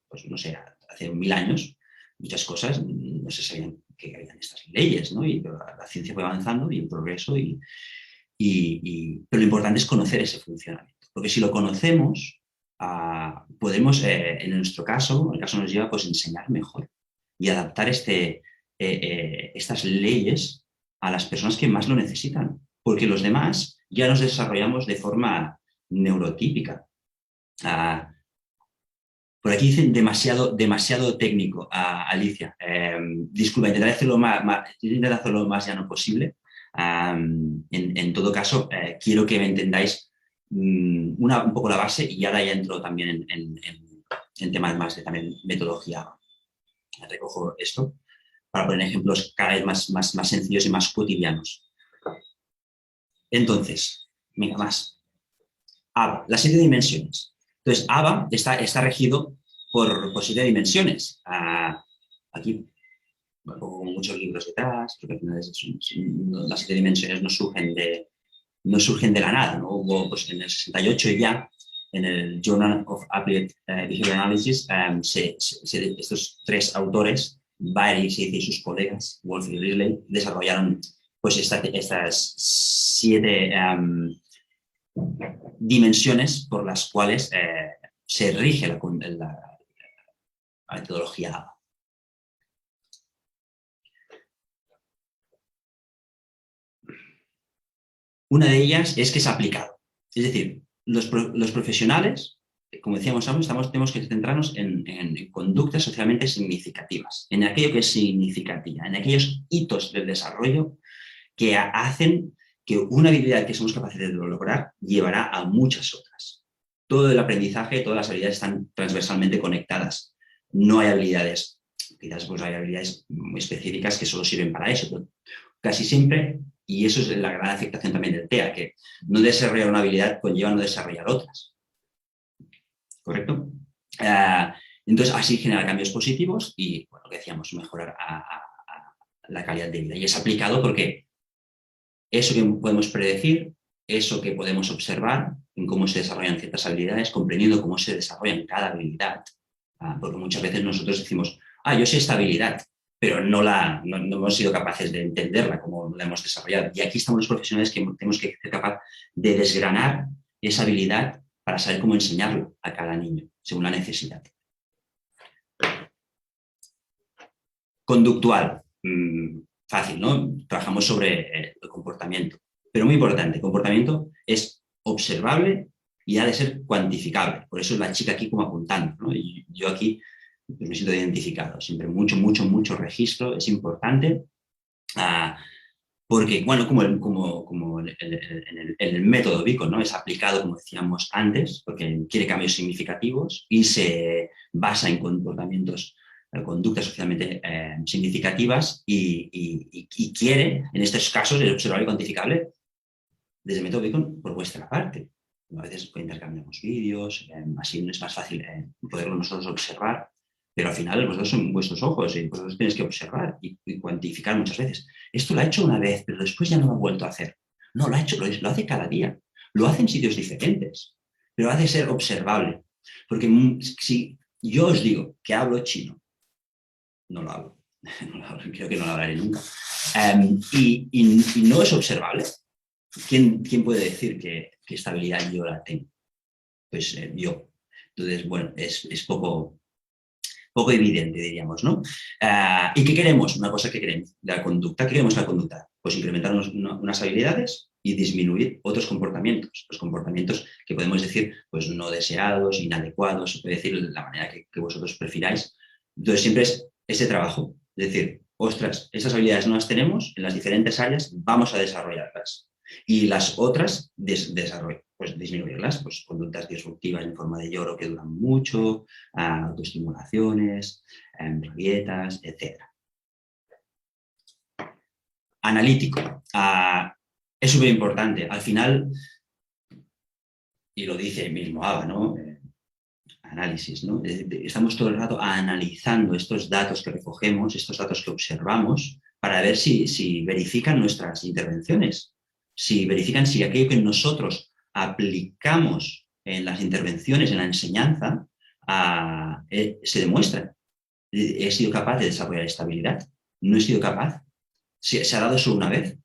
pues no sé, hace 1000 años, muchas cosas no se sabían que habían estas leyes, ¿no? Y la ciencia fue avanzando y el progreso, pero lo importante es conocer ese funcionamiento. Porque si lo conocemos, podemos, en nuestro caso, el caso nos lleva pues enseñar mejor y adaptar estas leyes a las personas que más lo necesitan. Porque los demás ya nos desarrollamos de forma neurotípica. Por aquí dicen demasiado técnico, Alicia. Disculpa, intentaré hacerlo lo más llano posible. En todo caso, quiero que me entendáis un poco la base y ahora ya entro también en temas más de también metodología. Recojo esto para poner ejemplos cada vez más sencillos y más cotidianos. Entonces, venga, más. ABA, las 7 dimensiones. Entonces, ABA está regido por 7 dimensiones. Aquí pongo muchos libros detrás, porque al final las 7 dimensiones no surgen no surgen de la nada, ¿no? Hubo, pues, en el 68 ya, en el Journal of Applied Behavioral Analysis, estos tres autores, Baer y sus colegas, Wolf y Risley, desarrollaron pues, estas 7 dimensiones por las cuales se rige la metodología ABA. Una de ellas es que es aplicado. Es decir, los profesionales, como decíamos antes, tenemos que centrarnos en conductas socialmente significativas, en aquello que es significativa, en aquellos hitos del desarrollo que hacen que una habilidad que somos capaces de lograr llevará a muchas otras. Todo el aprendizaje, todas las habilidades están transversalmente conectadas. No hay habilidades, quizás pues hay habilidades muy específicas que solo sirven para eso, pero casi siempre, y eso es la gran afectación también del TEA, que no desarrollar una habilidad conlleva no desarrollar otras. ¿Correcto? Entonces, así genera cambios positivos y, bueno, lo que decíamos, mejorar a la calidad de vida. Y es aplicado porque eso que podemos predecir, eso que podemos observar en cómo se desarrollan ciertas habilidades, comprendiendo cómo se desarrollan cada habilidad, porque muchas veces nosotros decimos, yo sé esta habilidad, pero no hemos sido capaces de entenderla, cómo la hemos desarrollado. Y aquí estamos los profesionales que tenemos que ser capaces de desgranar esa habilidad para saber cómo enseñarlo a cada niño, según la necesidad. Conductual. Fácil, ¿no? Trabajamos sobre el comportamiento. Pero muy importante, el comportamiento es observable y ha de ser cuantificable. Por eso es la chica aquí como apuntando, ¿no? Y yo aquí pues, me siento identificado. Siempre mucho registro es importante. Porque, bueno, como en el método Beacon, ¿no? Es aplicado, como decíamos antes, porque quiere cambios significativos y se basa en comportamientos, conductas socialmente significativas y quiere, en estos casos, el observable y cuantificable desde el método Beacon por vuestra parte. A veces intercambiamos vídeos, así es más fácil poderlo nosotros observar, pero al final vosotros son vuestros ojos y vosotros tenéis que observar y cuantificar muchas veces. Esto lo ha hecho una vez, pero después ya no lo ha vuelto a hacer. No, lo hace cada día. Lo hace en sitios diferentes, pero ha de ser observable. Porque si yo os digo que hablo chino, no lo hablo. Creo que no lo hablaré nunca. Y no es observable. ¿Quién puede decir que esta habilidad yo la tengo? Pues yo. Entonces, bueno, es poco evidente, diríamos, ¿no? ¿Y qué queremos? Una cosa que queremos, la conducta. ¿Qué queremos la conducta? Pues incrementar unas habilidades y disminuir otros comportamientos. Los comportamientos que podemos decir, pues no deseados, inadecuados, se puede decir de la manera que vosotros prefiráis. Entonces, siempre es ese trabajo. Es decir, ostras, esas habilidades no las tenemos, en las diferentes áreas vamos a desarrollarlas. Y las otras, pues disminuirlas, pues conductas disruptivas en forma de lloro que duran mucho, autoestimulaciones, rabietas, etc. Analítico. Es súper importante. Al final, y lo dice el mismo ABA, ¿no? Análisis, ¿no? Estamos todo el rato analizando estos datos que recogemos, estos datos que observamos, para ver si verifican nuestras intervenciones, si verifican si aquello que nosotros aplicamos en las intervenciones, en la enseñanza, se demuestra. He sido capaz de desarrollar estabilidad, no he sido capaz. Se ha dado solo una vez,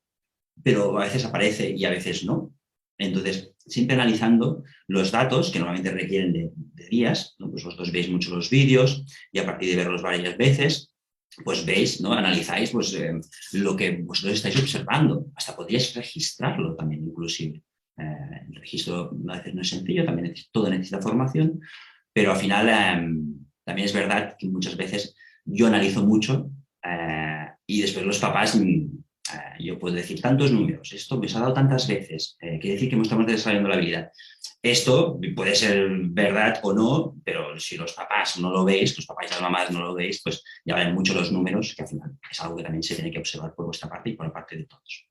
pero a veces aparece y a veces no. Entonces, siempre analizando los datos que normalmente requieren de días, ¿no? Pues vosotros veis mucho los vídeos y a partir de verlos varias veces, pues veis, ¿no? Analizáis pues, lo que vosotros estáis observando. Hasta podríais registrarlo también, inclusive. El registro a veces no es sencillo, también todo necesita formación, pero al final también es verdad que muchas veces yo analizo mucho y después los papás yo puedo decir tantos números, esto me se ha dado tantas veces, quiere decir que estamos desarrollando la habilidad. Esto puede ser verdad o no, pero si los papás no lo veis, los papás y las mamás no lo veis, pues ya valen mucho los números, que al final es algo que también se tiene que observar por vuestra parte y por la parte de todos.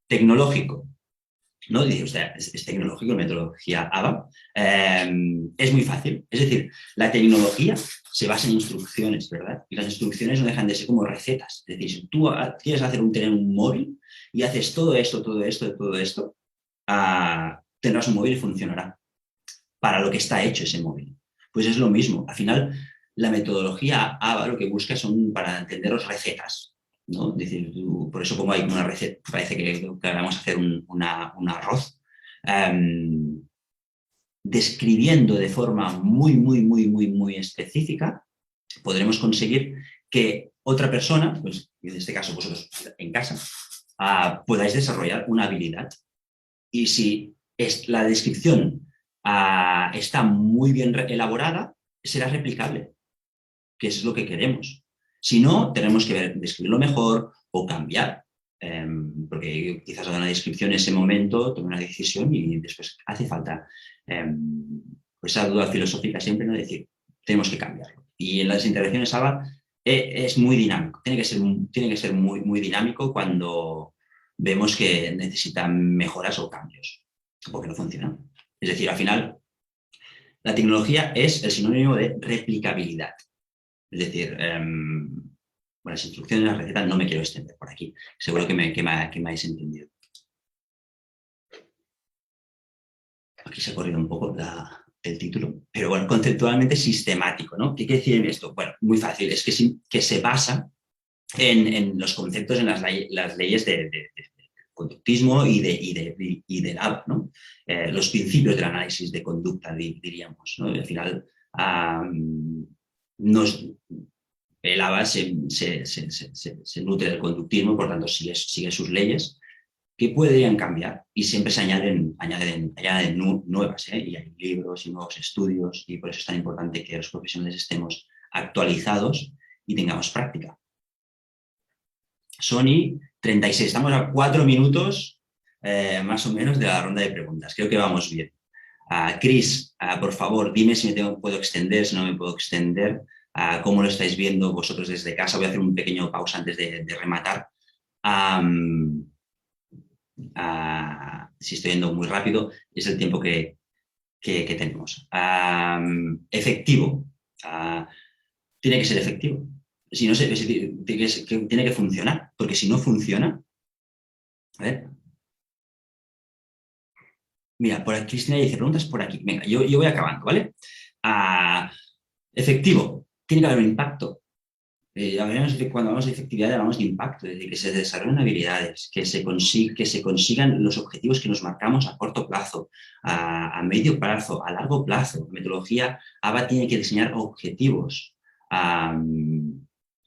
Tecnológico. ¿no? Dice, o sea, es tecnológico, metodología ABA. Es muy fácil. Es decir, la tecnología se basa en instrucciones, ¿verdad? Y las instrucciones no dejan de ser como recetas. Es decir, si tú quieres tener un móvil y haces todo esto, todo esto, todo esto, tendrás un móvil y funcionará para lo que está hecho ese móvil. Pues es lo mismo. Al final, la metodología ABA lo que busca son para entenderos recetas, ¿no? Es decir, por eso como hay una receta, parece que vamos a hacer un arroz, describiendo de forma muy específica, podremos conseguir que otra persona, pues en este caso vosotros en casa, podáis desarrollar una habilidad. Y si la descripción está muy bien elaborada, será replicable, que es lo que queremos. Si no, tenemos que describirlo mejor o cambiar, porque quizás haga una descripción en ese momento, tome una decisión y después hace falta pues esa duda filosófica siempre, ¿no? Decir, tenemos que cambiarlo. Y en las interacciones ABA es muy dinámico, tiene que ser muy dinámico cuando vemos que necesitan mejoras o cambios, porque no funciona. Es decir, al final, la tecnología es el sinónimo de replicabilidad. Es decir, las instrucciones, las recetas, no me quiero extender por aquí. Seguro que me habéis entendido. Aquí se ha corrido un poco el título, pero bueno, conceptualmente sistemático, ¿no? ¿Qué quiere decir esto? Bueno, muy fácil, es que se basa en los conceptos, en las leyes de conductismo y del ABA, ¿no? Los principios del análisis de conducta, diríamos, ¿no? Y al final, el ABA se nutre del conductismo, por tanto sigue sus leyes, que podrían cambiar y siempre se añaden nuevas, ¿eh? Y hay libros y nuevos estudios y por eso es tan importante que los profesionales estemos actualizados y tengamos práctica. Sony 36, estamos a 4 minutos más o menos de la ronda de preguntas, creo que vamos bien. Chris, por favor, dime si puedo extender, si no me puedo extender, cómo lo estáis viendo vosotros desde casa. Voy a hacer un pequeño pausa antes de rematar. Si estoy yendo muy rápido, es el tiempo que tenemos. Efectivo. Tiene que ser efectivo. Si no, tiene que funcionar, porque si no funciona... A ver. Mira, por aquí Cristina dice, preguntas por aquí. Venga, yo voy acabando, ¿vale? Efectivo. Tiene que haber un impacto. Cuando hablamos de efectividad hablamos de impacto, es decir, que se desarrollen habilidades, que se consigan los objetivos que nos marcamos a corto plazo, a medio plazo, a largo plazo. La metodología ABA tiene que diseñar objetivos,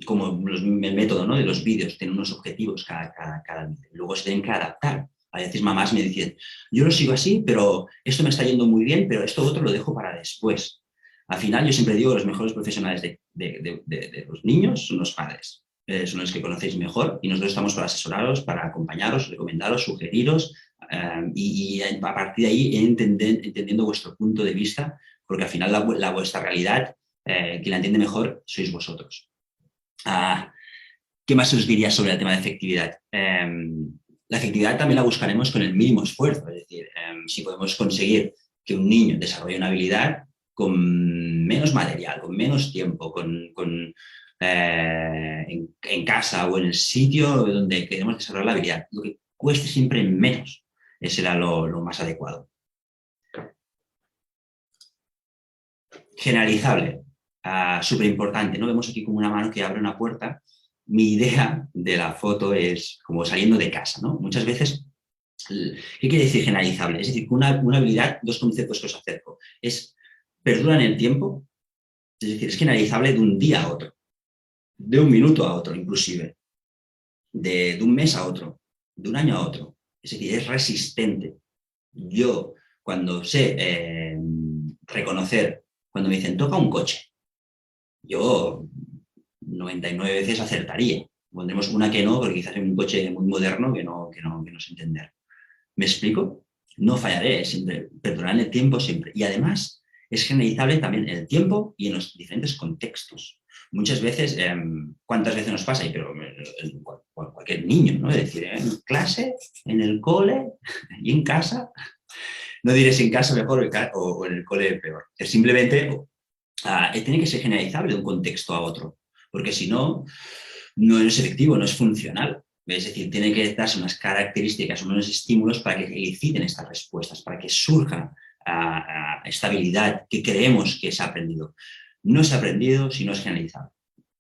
como el método, ¿no?, de los vídeos, tiene unos objetivos cada vídeo. Luego se tienen que adaptar. A veces mamás me dicen, yo lo sigo así, pero esto me está yendo muy bien, pero esto otro lo dejo para después. Al final, yo siempre digo que los mejores profesionales de los niños son los padres. Son los que conocéis mejor y nosotros estamos para asesoraros, para acompañaros, recomendaros, sugeriros y a partir de ahí entendiendo vuestro punto de vista, porque al final vuestra realidad, quien la entiende mejor, sois vosotros. ¿Qué más os diría sobre el tema de efectividad? La efectividad también la buscaremos con el mínimo esfuerzo, es decir, si podemos conseguir que un niño desarrolle una habilidad con menos material, con menos tiempo, en casa o en el sitio donde queremos desarrollar la habilidad, lo que cueste siempre menos, ese será lo más adecuado. Generalizable, súper importante, ¿no? Vemos aquí como una mano que abre una puerta. Mi idea de la foto es como saliendo de casa, ¿no? Muchas veces, ¿qué quiere decir generalizable? Es decir, una habilidad, dos conceptos que os acerco. Perdura en el tiempo, es decir, es generalizable de un día a otro, de un minuto a otro inclusive, de un mes a otro, de un año a otro. Es decir, es resistente. Yo, cuando sé reconocer, cuando me dicen, toca un coche, yo 99 veces acertaría. Pondremos una que no, porque quizás es un coche muy moderno que no sé entender. ¿Me explico? No fallaré, siempre, perdonaré el tiempo siempre. Y además, es generalizable también en el tiempo y en los diferentes contextos. Muchas veces, ¿cuántas veces nos pasa? Pero cualquier niño, ¿no? Es decir, en clase, en el cole y en casa. No diré si en casa mejor o en el cole peor. Es simplemente tiene que ser generalizable de un contexto a otro, porque si no, no es efectivo, no es funcional. Es decir, tiene que darse unas características, unos estímulos para que eliciten estas respuestas, para que surja esta habilidad que creemos que se ha aprendido. No se ha aprendido si no es generalizado.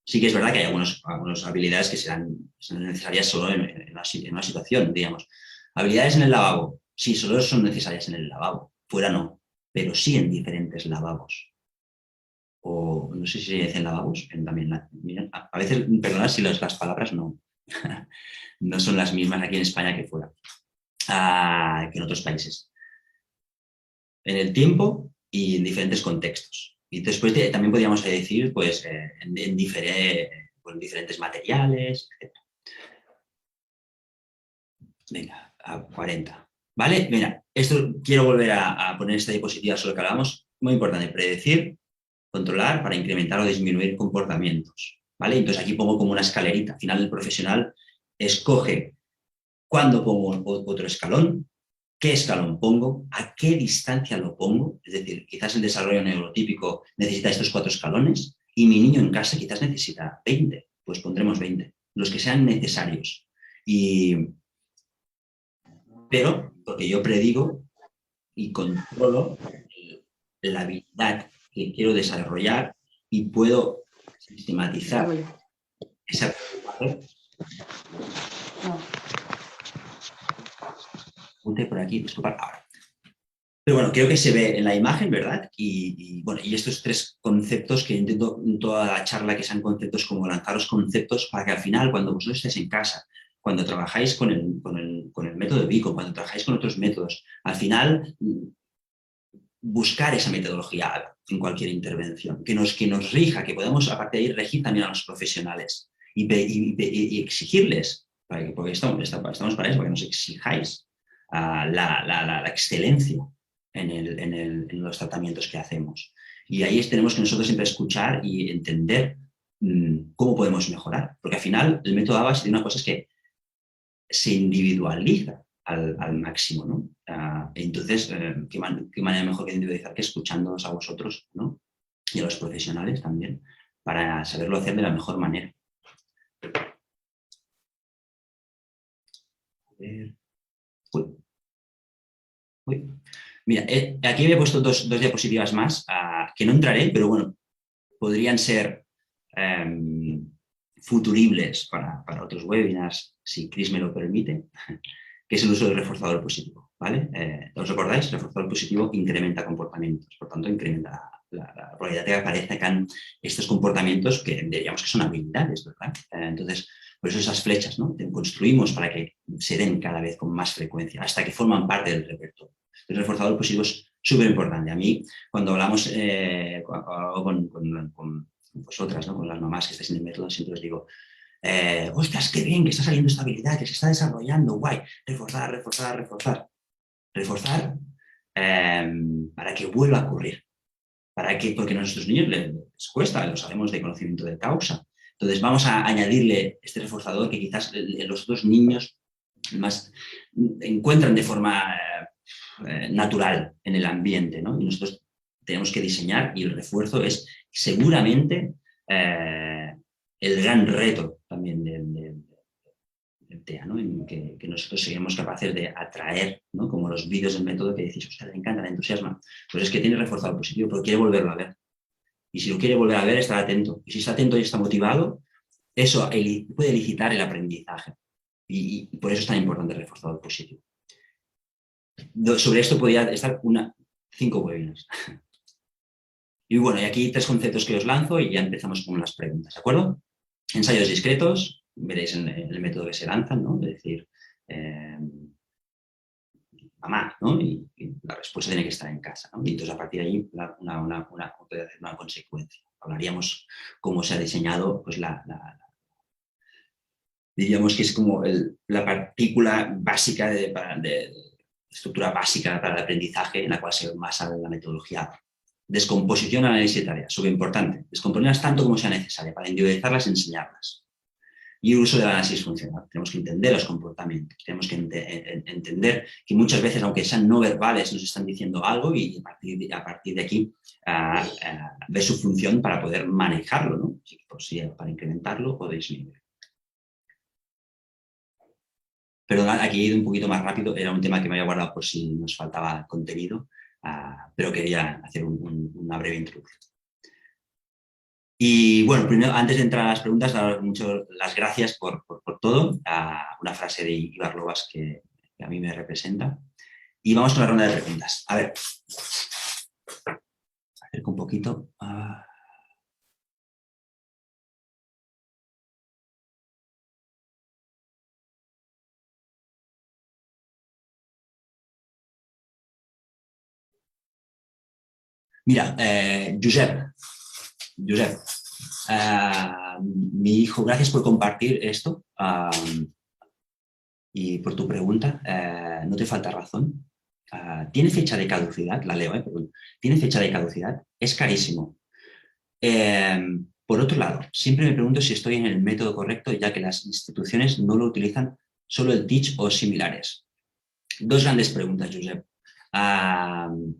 Sí que es verdad que hay algunas habilidades que serán necesarias solo en una situación, digamos. Habilidades en el lavabo, sí, solo son necesarias en el lavabo, fuera no, pero sí en diferentes lavabos. O no sé si se dicen lavabos, también a veces, perdonad si las palabras no, no son las mismas aquí en España que fuera, que en otros países. En el tiempo y en diferentes contextos. Y después también podríamos decir, pues, en diferentes materiales, etc. Venga, a 40. ¿Vale? Mira, esto quiero volver a poner esta diapositiva sobre lo que hablamos. Muy importante, predecir, controlar para incrementar o disminuir comportamientos. ¿Vale? Entonces aquí pongo como una escalerita. Al final el profesional escoge cuándo pongo otro escalón, qué escalón pongo, a qué distancia lo pongo. Es decir, quizás el desarrollo neurotípico necesita estos 4 escalones y mi niño en casa quizás necesita 20. Pues pondremos 20, los que sean necesarios. Pero porque yo predigo y controlo la habilidad que quiero desarrollar y puedo sistematizar esa aprendizaje. Apunte por aquí, disculpad, ahora. Pero bueno, creo que se ve en la imagen, ¿verdad? Bueno, y estos 3 conceptos que intento en toda la charla que sean conceptos como lanzaros conceptos para que al final, cuando vosotros estéis en casa, cuando trabajáis con el método Vico, cuando trabajáis con otros métodos, al final buscar esa metodología en cualquier intervención, que nos rija, que podamos a partir de ahí regir también a los profesionales y exigirles, porque estamos para eso, para que nos exijáis la excelencia en los tratamientos que hacemos. Y ahí tenemos que nosotros siempre escuchar y entender cómo podemos mejorar, porque al final el método ABAS tiene una cosa, es que se individualiza al máximo, ¿no? Entonces, ¿qué manera mejor que individualizar que escuchándonos a vosotros, ¿no? Y a los profesionales también, para saberlo hacer de la mejor manera. Uy. Uy. Mira, aquí me he puesto dos diapositivas más, que no entraré, pero bueno, podrían ser futuribles para otros webinars, si Chris me lo permite, que es el uso del reforzador positivo. ¿Vale? ¿Os recordáis? El reforzador positivo incrementa comportamientos, por tanto, incrementa la probabilidad de que aparezcan estos comportamientos que diríamos que son habilidades, ¿verdad? Entonces, por eso esas flechas, ¿no? Construimos para que se den cada vez con más frecuencia, hasta que forman parte del repertorio. El reforzador positivo es súper importante. A mí, cuando hablamos con vosotras, ¿no? Con las mamás que estáis en el método, siempre os digo, ostras, qué bien que está saliendo esta habilidad, que se está desarrollando, guay, reforzar, reforzar, reforzar. Reforzar para que vuelva a ocurrir. Porque a nuestros niños les cuesta, lo sabemos de conocimiento de causa. Entonces vamos a añadirle este reforzador que quizás los otros niños más encuentran de forma natural en el ambiente, ¿no? Y nosotros tenemos que diseñar, y el refuerzo es seguramente el gran reto también del TEA, ¿no? En que nosotros seamos capaces de atraer, ¿no? Como los vídeos del método que decís, usted le encanta, le entusiasma, pues es que tiene reforzado positivo, pero quiere volverlo a ver. Y si lo quiere volver a ver, estará atento. Y si está atento y está motivado, eso puede elicitar el aprendizaje. Y por eso es tan importante el reforzador positivo. Sobre esto podría estar 5 webinars. Y bueno, y aquí 3 conceptos que os lanzo y ya empezamos con las preguntas, ¿de acuerdo? Ensayos discretos, veréis en el método que se lanzan, ¿no? Es decir, mamá, ¿no? Y la respuesta tiene que estar en casa, ¿no? Y entonces a partir de ahí puede hacer una consecuencia. Hablaríamos cómo se ha diseñado, pues diríamos que es como la partícula básica de estructura básica para el aprendizaje en la cual se basa la metodología Descomposición, análisis de tareas, súper importante. Descomponerlas tanto como sea necesaria para individualizarlas y enseñarlas. Y el uso del análisis funcional. Tenemos que entender los comportamientos, tenemos que entender que muchas veces, aunque sean no verbales, nos están diciendo algo y a partir de aquí ver su función para poder manejarlo, ¿no? Para incrementarlo o disminuirlo. Perdón, aquí he ido un poquito más rápido, era un tema que me había guardado por si nos faltaba contenido, pero quería hacer una breve introducción. Y bueno, primero, antes de entrar a las preguntas, daros muchas las gracias por todo. Una frase de Ivar Lovaas que a mí me representa. Y vamos con la ronda de preguntas. A ver, acerco un poquito. Mira, Josep, mi hijo, gracias por compartir esto y por tu pregunta. No te falta razón. Tiene fecha de caducidad, la leo, perdón. Tiene fecha de caducidad, es carísimo. Por otro lado, siempre me pregunto si estoy en el método correcto, ya que las instituciones no lo utilizan, solo el Teach o similares. Dos grandes preguntas, Josep.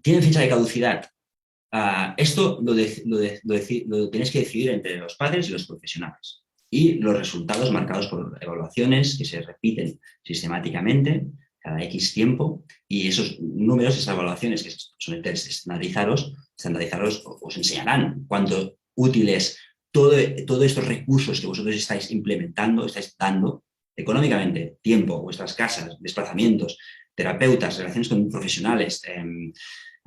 ¿Tiene fecha de caducidad? Esto lo tienes que decidir entre los padres y los profesionales. Y los resultados marcados por evaluaciones que se repiten sistemáticamente cada X tiempo, y esos números, esas evaluaciones que son estandarizados, os enseñarán cuánto útiles todos estos recursos que vosotros estáis implementando, estáis dando económicamente, tiempo, vuestras casas, desplazamientos, terapeutas, relaciones con profesionales,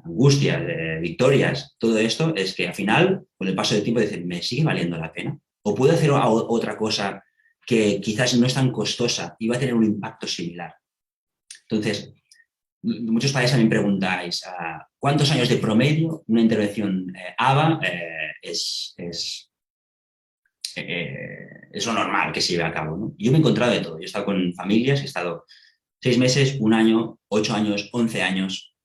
angustias, victorias, todo esto es que al final, con el paso del tiempo, dicen, ¿me sigue valiendo la pena? ¿O puedo hacer otra cosa que quizás no es tan costosa y va a tener un impacto similar? Entonces, muchos padres también preguntáis, ¿cuántos años de promedio una intervención ABA es lo normal que se lleve a cabo, ¿no? Yo me he encontrado de todo. Yo he estado con familias, he estado 6 meses, 1 año, 8 años, 11 años,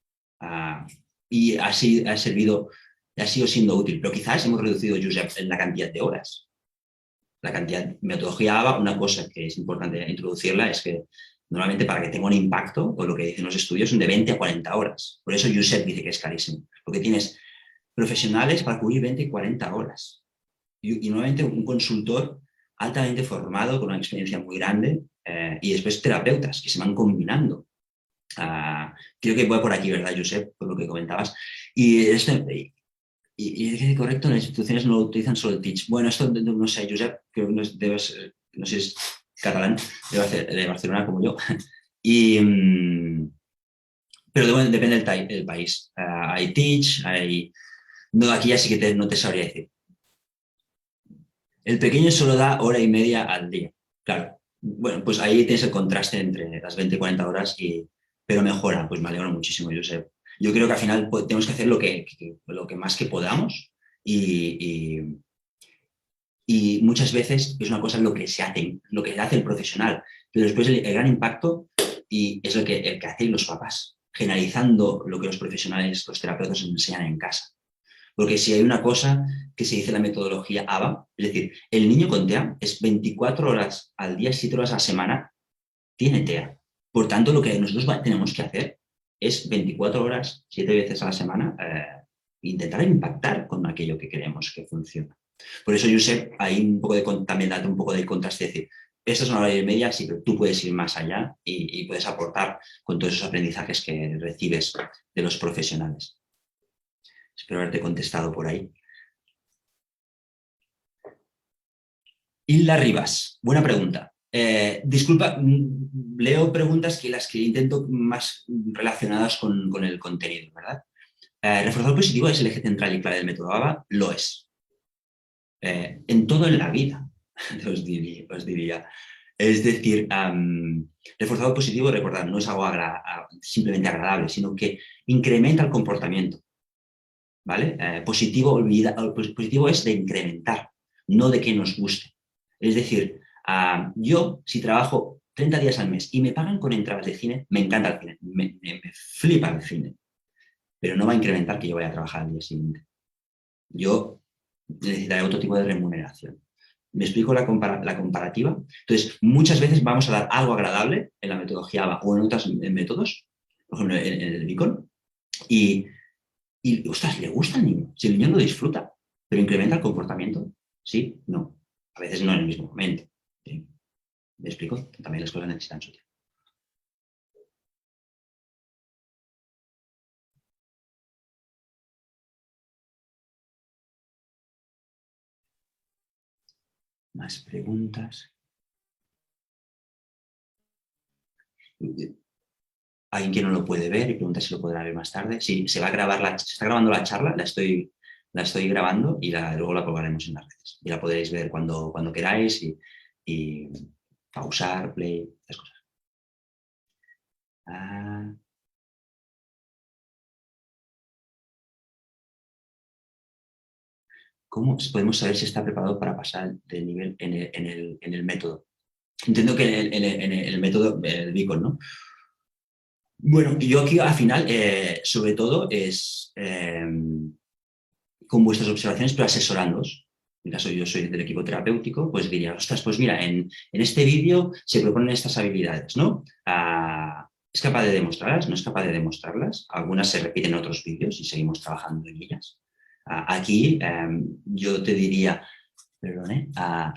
y así ha servido, ha sido siendo útil. Pero quizás hemos reducido, Josep, en la cantidad de horas. La cantidad de metodología ABA, una cosa que es importante introducirla es que normalmente para que tenga un impacto, o lo que dicen los estudios, son de 20 a 40 horas. Por eso Josep dice que es carísimo, porque tienes profesionales para cubrir 20 y 40 horas. Y normalmente un consultor altamente formado, con una experiencia muy grande, y después terapeutas que se van combinando. Creo que voy por aquí, ¿verdad, Josep? Por lo que comentabas. Y es correcto, las instituciones no lo utilizan solo el Teach. Bueno, esto no sé, Josep, creo que no sé si es catalán, de Barcelona como yo. Pero depende del país. Hay Teach, hay... No, aquí ya sí que no te sabría decir. El pequeño solo da hora y media al día. Claro. Bueno, pues ahí tienes el contraste entre las 20 y 40 horas, pero mejora. Pues me alegro muchísimo, Josep. Yo creo que al final tenemos que hacer lo que más que podamos y muchas veces es una cosa lo que se hace, lo que hace el profesional, pero después el gran impacto y es el que hacen los papás, generalizando lo que los profesionales, los terapeutas nos enseñan en casa. Porque si hay una cosa que se dice en la metodología ABA, es decir, el niño con TEA es 24 horas al día, 7 horas a la semana, tiene TEA. Por tanto, lo que nosotros tenemos que hacer es 24 horas, 7 veces a la semana, intentar impactar con aquello que queremos que funcione. Por eso, Josep, hay un poco también date un poco de contraste, es decir, esta es una hora y media, sí, pero tú puedes ir más allá y puedes aportar con todos esos aprendizajes que recibes de los profesionales. Espero haberte contestado por ahí. Hilda Rivas, buena pregunta. Disculpa, leo preguntas que las que intento más relacionadas con el contenido, ¿verdad? ¿Reforzador positivo es el eje central y clave del método ABA? Lo es. En todo en la vida, os diría. Es decir, reforzador positivo, recordad, no es algo simplemente agradable, sino que incrementa el comportamiento. ¿Vale? Positivo es de incrementar, no de que nos guste. Es decir, yo si trabajo 30 días al mes y me pagan con entradas de cine, me encanta el cine, me flipa el cine. pero no va a incrementar que yo vaya a trabajar al día siguiente. Yo necesitaré otro tipo de remuneración. ¿Me explico la comparativa? Entonces, muchas veces vamos a dar algo agradable en la metodología ABA o en otros métodos, por ejemplo, en el Beacon, ostras, le gusta al niño. Si el niño lo disfruta, pero incrementa el comportamiento, sí, no. A veces no en el mismo momento. ¿Sí? ¿Me explico? También las cosas necesitan su tiempo. Más preguntas. Alguien que no lo puede ver y pregunta si lo podrá ver más tarde. Sí, se va a grabar se está grabando la charla, la estoy grabando y luego la colgaremos en las redes. Y la podréis ver cuando queráis y pausar, play, esas cosas. Ah, ¿cómo podemos saber si está preparado para pasar de nivel en el método? Entiendo que en el método, el Beacon, ¿no? Bueno, yo aquí al final, sobre todo, es con vuestras observaciones, pero asesorándoos. En mi caso, yo soy del equipo terapéutico, pues diría, ostras, pues mira, en este vídeo se proponen estas habilidades, ¿no? ¿Es capaz de demostrarlas? ¿No es capaz de demostrarlas? Algunas se repiten en otros vídeos y seguimos trabajando en ellas. Aquí yo te diría, perdón,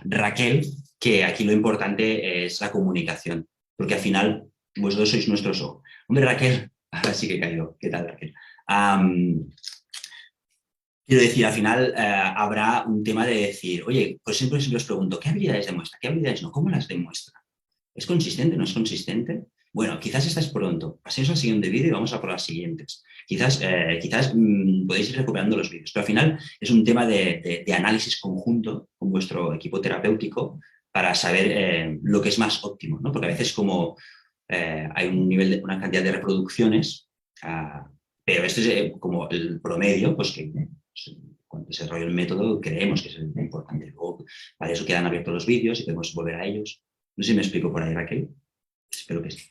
Raquel, que aquí lo importante es la comunicación, porque al final vosotros sois nuestros ojos. Hombre, Raquel, ahora sí que he caído. ¿Qué tal, Raquel? Quiero decir, al final habrá un tema de decir, oye, pues siempre os pregunto, ¿qué habilidades demuestra? ¿Qué habilidades no? ¿Cómo las demuestra? ¿Es consistente? ¿No es consistente? Bueno, quizás esta es pronto. Pasemos al siguiente vídeo y vamos a por las siguientes. Quizás podéis ir recuperando los vídeos, pero al final es un tema de análisis conjunto con vuestro equipo terapéutico para saber lo que es más óptimo, ¿no? Porque a veces como hay un nivel una cantidad de reproducciones, pero esto es como el promedio, pues que cuando desarrollo el método creemos que es el importante. Luego, para eso quedan abiertos los vídeos y podemos volver a ellos. No sé si me explico por ahí, Raquel. Espero que sí.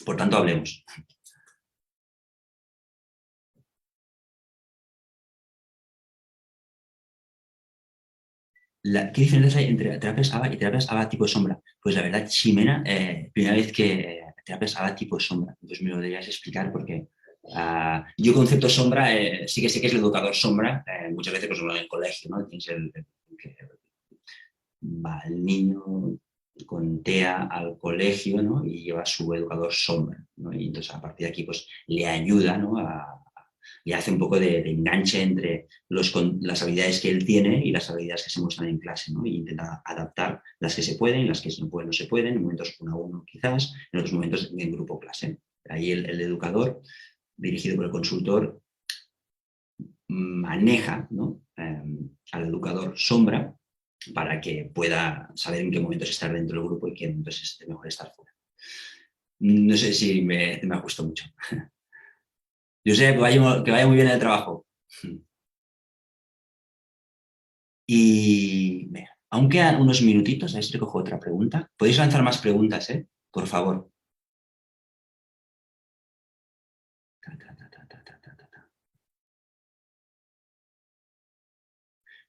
Por tanto, hablemos. ¿Qué diferencias hay entre terapias ABA y terapias ABA tipo sombra? Pues la verdad, Ximena, primera vez que terapias ABA tipo sombra. Entonces me lo deberías explicar porque yo concepto sombra, sí que sé que es el educador sombra, muchas veces pues, en el colegio, ¿no? Tienes que va el niño con TEA al colegio, ¿no? Y lleva a su educador sombra, ¿no? Y entonces a partir de aquí pues le ayuda, ¿no? Y hace un poco de enganche entre las habilidades que él tiene y las habilidades que se muestran en clase, ¿no? Y intenta adaptar las que se pueden, las que no pueden, no se pueden, en momentos uno a uno quizás, en otros momentos en grupo clase. Ahí el educador, dirigido por el consultor, maneja, ¿no? Al educador sombra para que pueda saber en qué momentos estar dentro del grupo y qué momentos es mejor estar fuera. No sé si me ajusto mucho. Yo sé que vaya muy bien el trabajo. Y mira, aún quedan unos minutitos, a ver si te cojo otra pregunta. Podéis lanzar más preguntas, ¿eh? Por favor.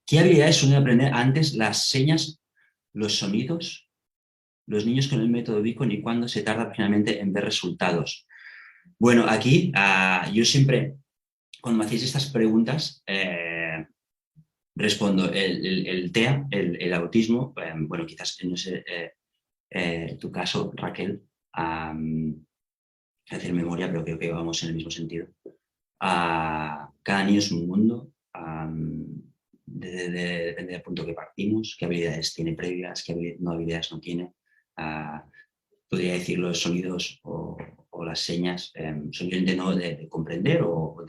¿Qué habilidades suelen aprender antes las señas, los sonidos, los niños con el método Beacon y cuándo se tarda finalmente en ver resultados? Bueno, aquí yo siempre, cuando me hacéis estas preguntas, respondo el TEA, el autismo, bueno, quizás no sé, tu caso, Raquel, hacer memoria, pero creo que vamos en el mismo sentido. Cada niño es un mundo, depende del punto que partimos, qué habilidades tiene previas, qué habilidades no tiene. Podría decir los sonidos o las señas, simplemente no de comprender o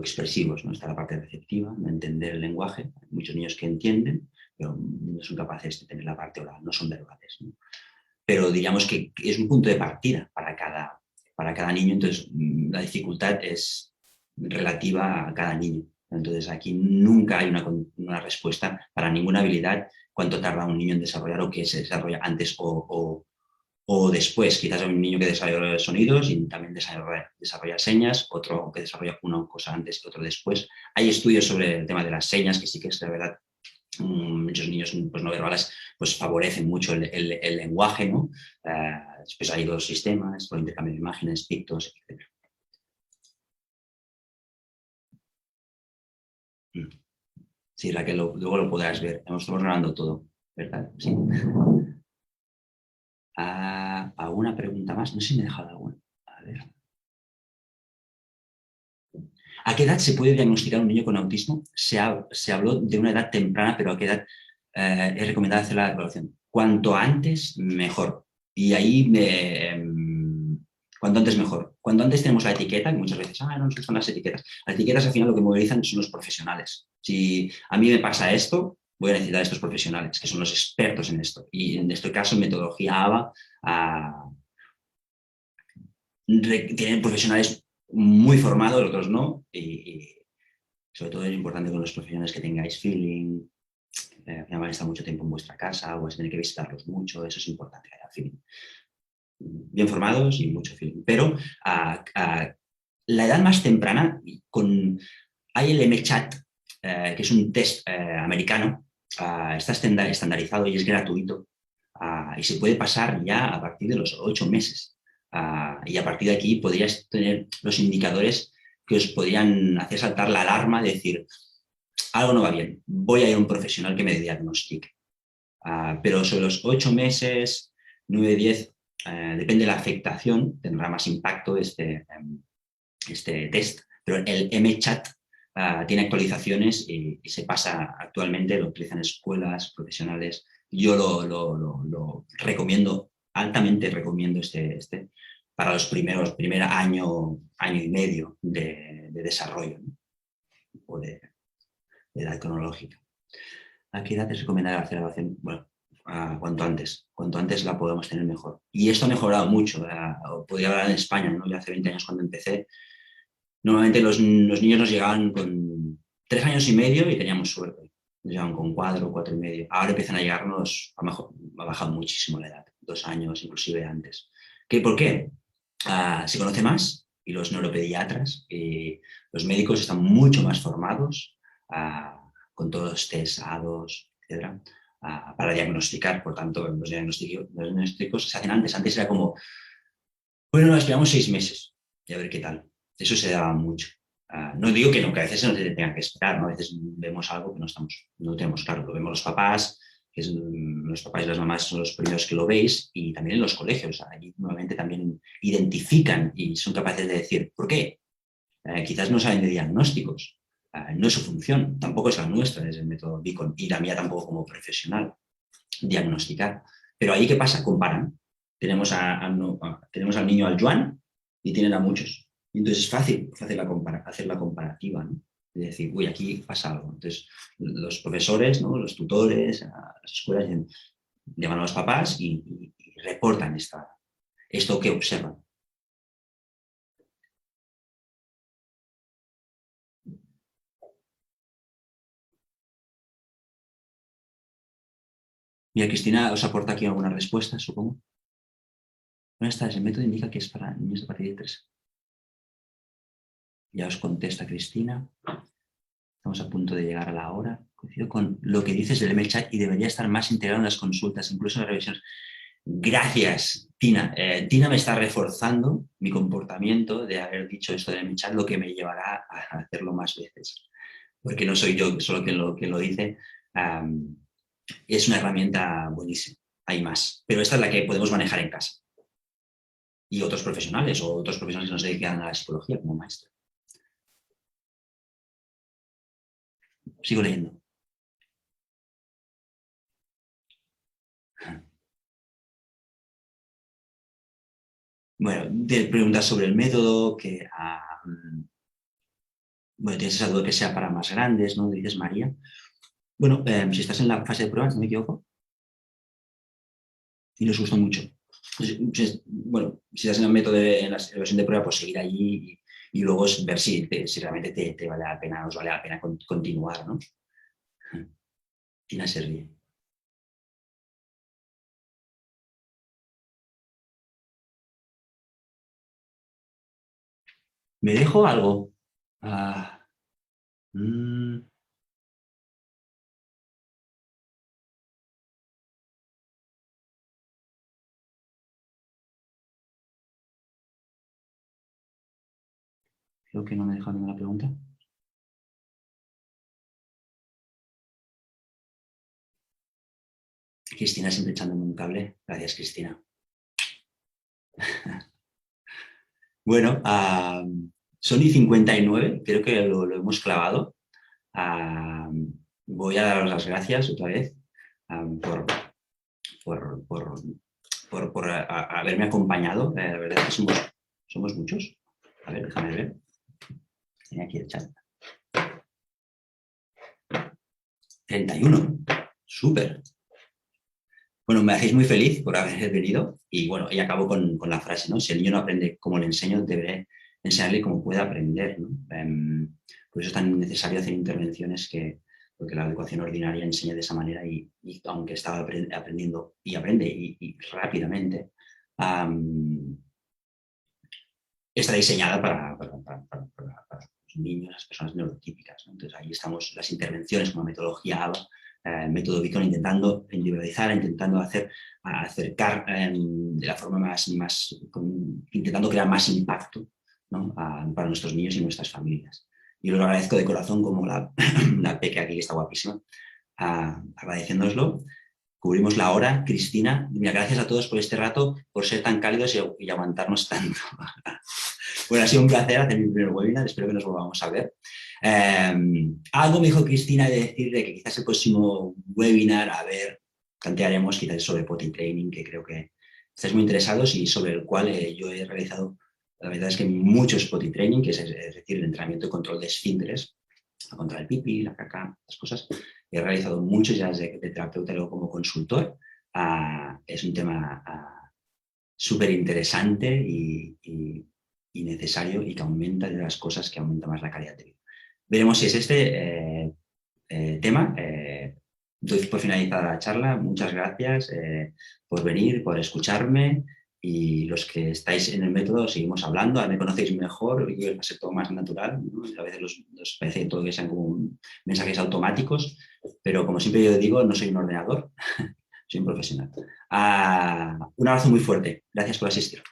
expresivos, ¿no? Está la parte receptiva, no entender el lenguaje. Hay muchos niños que entienden, pero no son capaces de tener la parte oral, no son verbales, ¿no? Pero diríamos que es un punto de partida para cada niño, entonces la dificultad es relativa a cada niño. Entonces aquí nunca hay una respuesta para ninguna habilidad, cuánto tarda un niño en desarrollar o qué se desarrolla antes o después, quizás hay un niño que desarrolla sonidos y también desarrolla señas, otro que desarrolla una cosa antes y otro después. Hay estudios sobre el tema de las señas, que sí que es de verdad, muchos niños pues, no verbales pues, favorecen mucho el lenguaje, ¿no? Después hay dos sistemas, por intercambio de imágenes, pictos, etc. Sí, Raquel, luego lo podrás ver. Estamos grabando todo, ¿verdad? Sí. ¿Alguna pregunta más? No sé si me he dejado alguna. A ver. ¿A qué edad se puede diagnosticar un niño con autismo? Se habló de una edad temprana, pero ¿a qué edad es recomendable hacer la evaluación? Cuanto antes, mejor. Y ahí cuanto antes mejor. Cuanto antes tenemos la etiqueta, que muchas veces, no son las etiquetas. Las etiquetas al final lo que movilizan son los profesionales. Si a mí me pasa esto, voy a necesitar a estos profesionales, que son los expertos en esto. Y en este caso, metodología ABA, tienen profesionales muy formados, otros no, y sobre todo es importante con los profesionales que tengáis feeling, al final van a estar mucho tiempo en vuestra casa o vais a tener que visitarlos mucho, eso es importante, que haya feeling. Bien formados y mucho feeling. Pero a la edad más temprana, hay el MChat, que es un test americano, está estandarizado y es gratuito, y se puede pasar ya a partir de los 8 meses. Y a partir de aquí podrías tener los indicadores que os podrían hacer saltar la alarma de decir, algo no va bien, voy a ir a un profesional que me diagnostique. Pero sobre los 8 meses, 9, 10, depende de la afectación, tendrá más impacto este test. Pero el MChat tiene actualizaciones y se pasa actualmente, lo utilizan escuelas profesionales. Yo lo recomiendo, altamente recomiendo para los primer año, año y medio de desarrollo, ¿no? O de edad cronológica. ¿A qué edad es recomendable hacer la evaluación? Bueno, cuanto antes la podemos tener mejor. Y esto ha mejorado mucho. Podría hablar en España, ¿no? Ya hace 20 años cuando empecé, normalmente los niños nos llegaban con 3 años y medio y teníamos suerte. Nos llegaban con 4, 4 y medio. Ahora empiezan a llegarnos, ha bajado muchísimo la edad, 2 años, inclusive antes. ¿Por qué? Se conoce más y los neuropediatras, los médicos están mucho más formados, con todos los test A2, etcétera, para diagnosticar. Por tanto, los diagnósticos se hacen antes. Antes era como, bueno, esperamos 6 meses y a ver qué tal. Eso se daba mucho. No digo que no, que a veces no se tenga que esperar, ¿no? A veces vemos algo que no tenemos claro. Lo vemos los papás, los papás y las mamás son los primeros que lo veis, y también en los colegios. Allí nuevamente también identifican y son capaces de decir, ¿por qué? Quizás no saben de diagnósticos. No es su función, tampoco es la nuestra, es el método Beacon, y la mía tampoco como profesional, diagnosticar. Pero ahí, ¿qué pasa? Comparan. Tenemos al niño al Joan y tienen a muchos. Y entonces es fácil hacer la comparativa, ¿no? Es decir, uy, aquí pasa algo. Entonces, los profesores, ¿no? Los tutores, las escuelas llaman a los papás y reportan esto que observan. Mira, Cristina os aporta aquí alguna respuesta, supongo. Buenas tardes, el método indica que es para niños de a partir de 3. Ya os contesta Cristina. Estamos a punto de llegar a la hora. Coincido con lo que dices del MChat y debería estar más integrado en las consultas, incluso en las revisiones. Gracias, Tina. Tina me está reforzando mi comportamiento de haber dicho esto del MChat, lo que me llevará a hacerlo más veces. Porque no soy yo solo quien lo dice. Es una herramienta buenísima. Hay más. Pero esta es la que podemos manejar en casa. Y otros profesionales o otros profesionales que nos dedican a la psicología como maestro. Sigo leyendo. Bueno, te preguntas sobre el método, bueno, tienes esa duda que sea para más grandes, ¿no? Dices María. Bueno, si estás en la fase de pruebas, no me equivoco, y les gustó mucho. Bueno, si estás en el método, en la versión de prueba, pues seguir allí y luego ver si realmente te vale la pena, os vale la pena continuar, ¿no? Tina se ríe. ¿Me dejo algo? Ah, mm, creo que no me he dejado ninguna pregunta. Cristina siempre echándome un cable. Gracias, Cristina. Bueno, son y 59, creo que lo hemos clavado. Ah, voy a daros las gracias otra vez por, por, por, haberme acompañado. La verdad es que somos muchos. A ver, déjame ver. Tenía aquí el chat. 31. Súper. Bueno, me hacéis muy feliz por haber venido y bueno, y acabo con la frase, ¿no? Si el niño no aprende como le enseño, deberé enseñarle cómo puede aprender, ¿no? Por eso es tan necesario hacer intervenciones porque la educación ordinaria enseña de esa manera y aunque estaba aprendiendo y aprende y rápidamente, está diseñada para los niños, las personas neurotípicas, ¿no? Entonces ahí estamos las intervenciones como metodología ABA, método Beacon, intentando individualizar, intentando acercar de la forma intentando crear más impacto, ¿no? Para nuestros niños y nuestras familias. Y lo agradezco de corazón como la Peque aquí que está guapísima, agradeciéndoslo. Cubrimos la hora. Cristina, mira, gracias a todos por este rato, por ser tan cálidos y aguantarnos tanto. Bueno, ha sido un placer hacer mi primer webinar, espero que nos volvamos a ver. Algo me dijo Cristina de decirle que quizás el próximo webinar, a ver, plantearemos quizás sobre potty training, que creo que estáis muy interesados y sobre el cual yo he realizado, la verdad es que muchos potty training, que es decir, el entrenamiento y control de esfínteres, contra el pipi, la caca, las cosas. He realizado muchos ya de terapeuta y luego como consultor. Es un tema súper interesante y necesario y que aumenta de las cosas que aumenta más la calidad de vida. Veremos si es este tema. Doy por finalizada la charla. Muchas gracias por venir, por escucharme y los que estáis en el método seguimos hablando. Ahora me conocéis mejor y va a ser todo más natural, ¿no? A veces los parece todo que sean como mensajes automáticos, pero como siempre yo digo, no soy un ordenador, soy un profesional. Un abrazo muy fuerte. Gracias por asistir.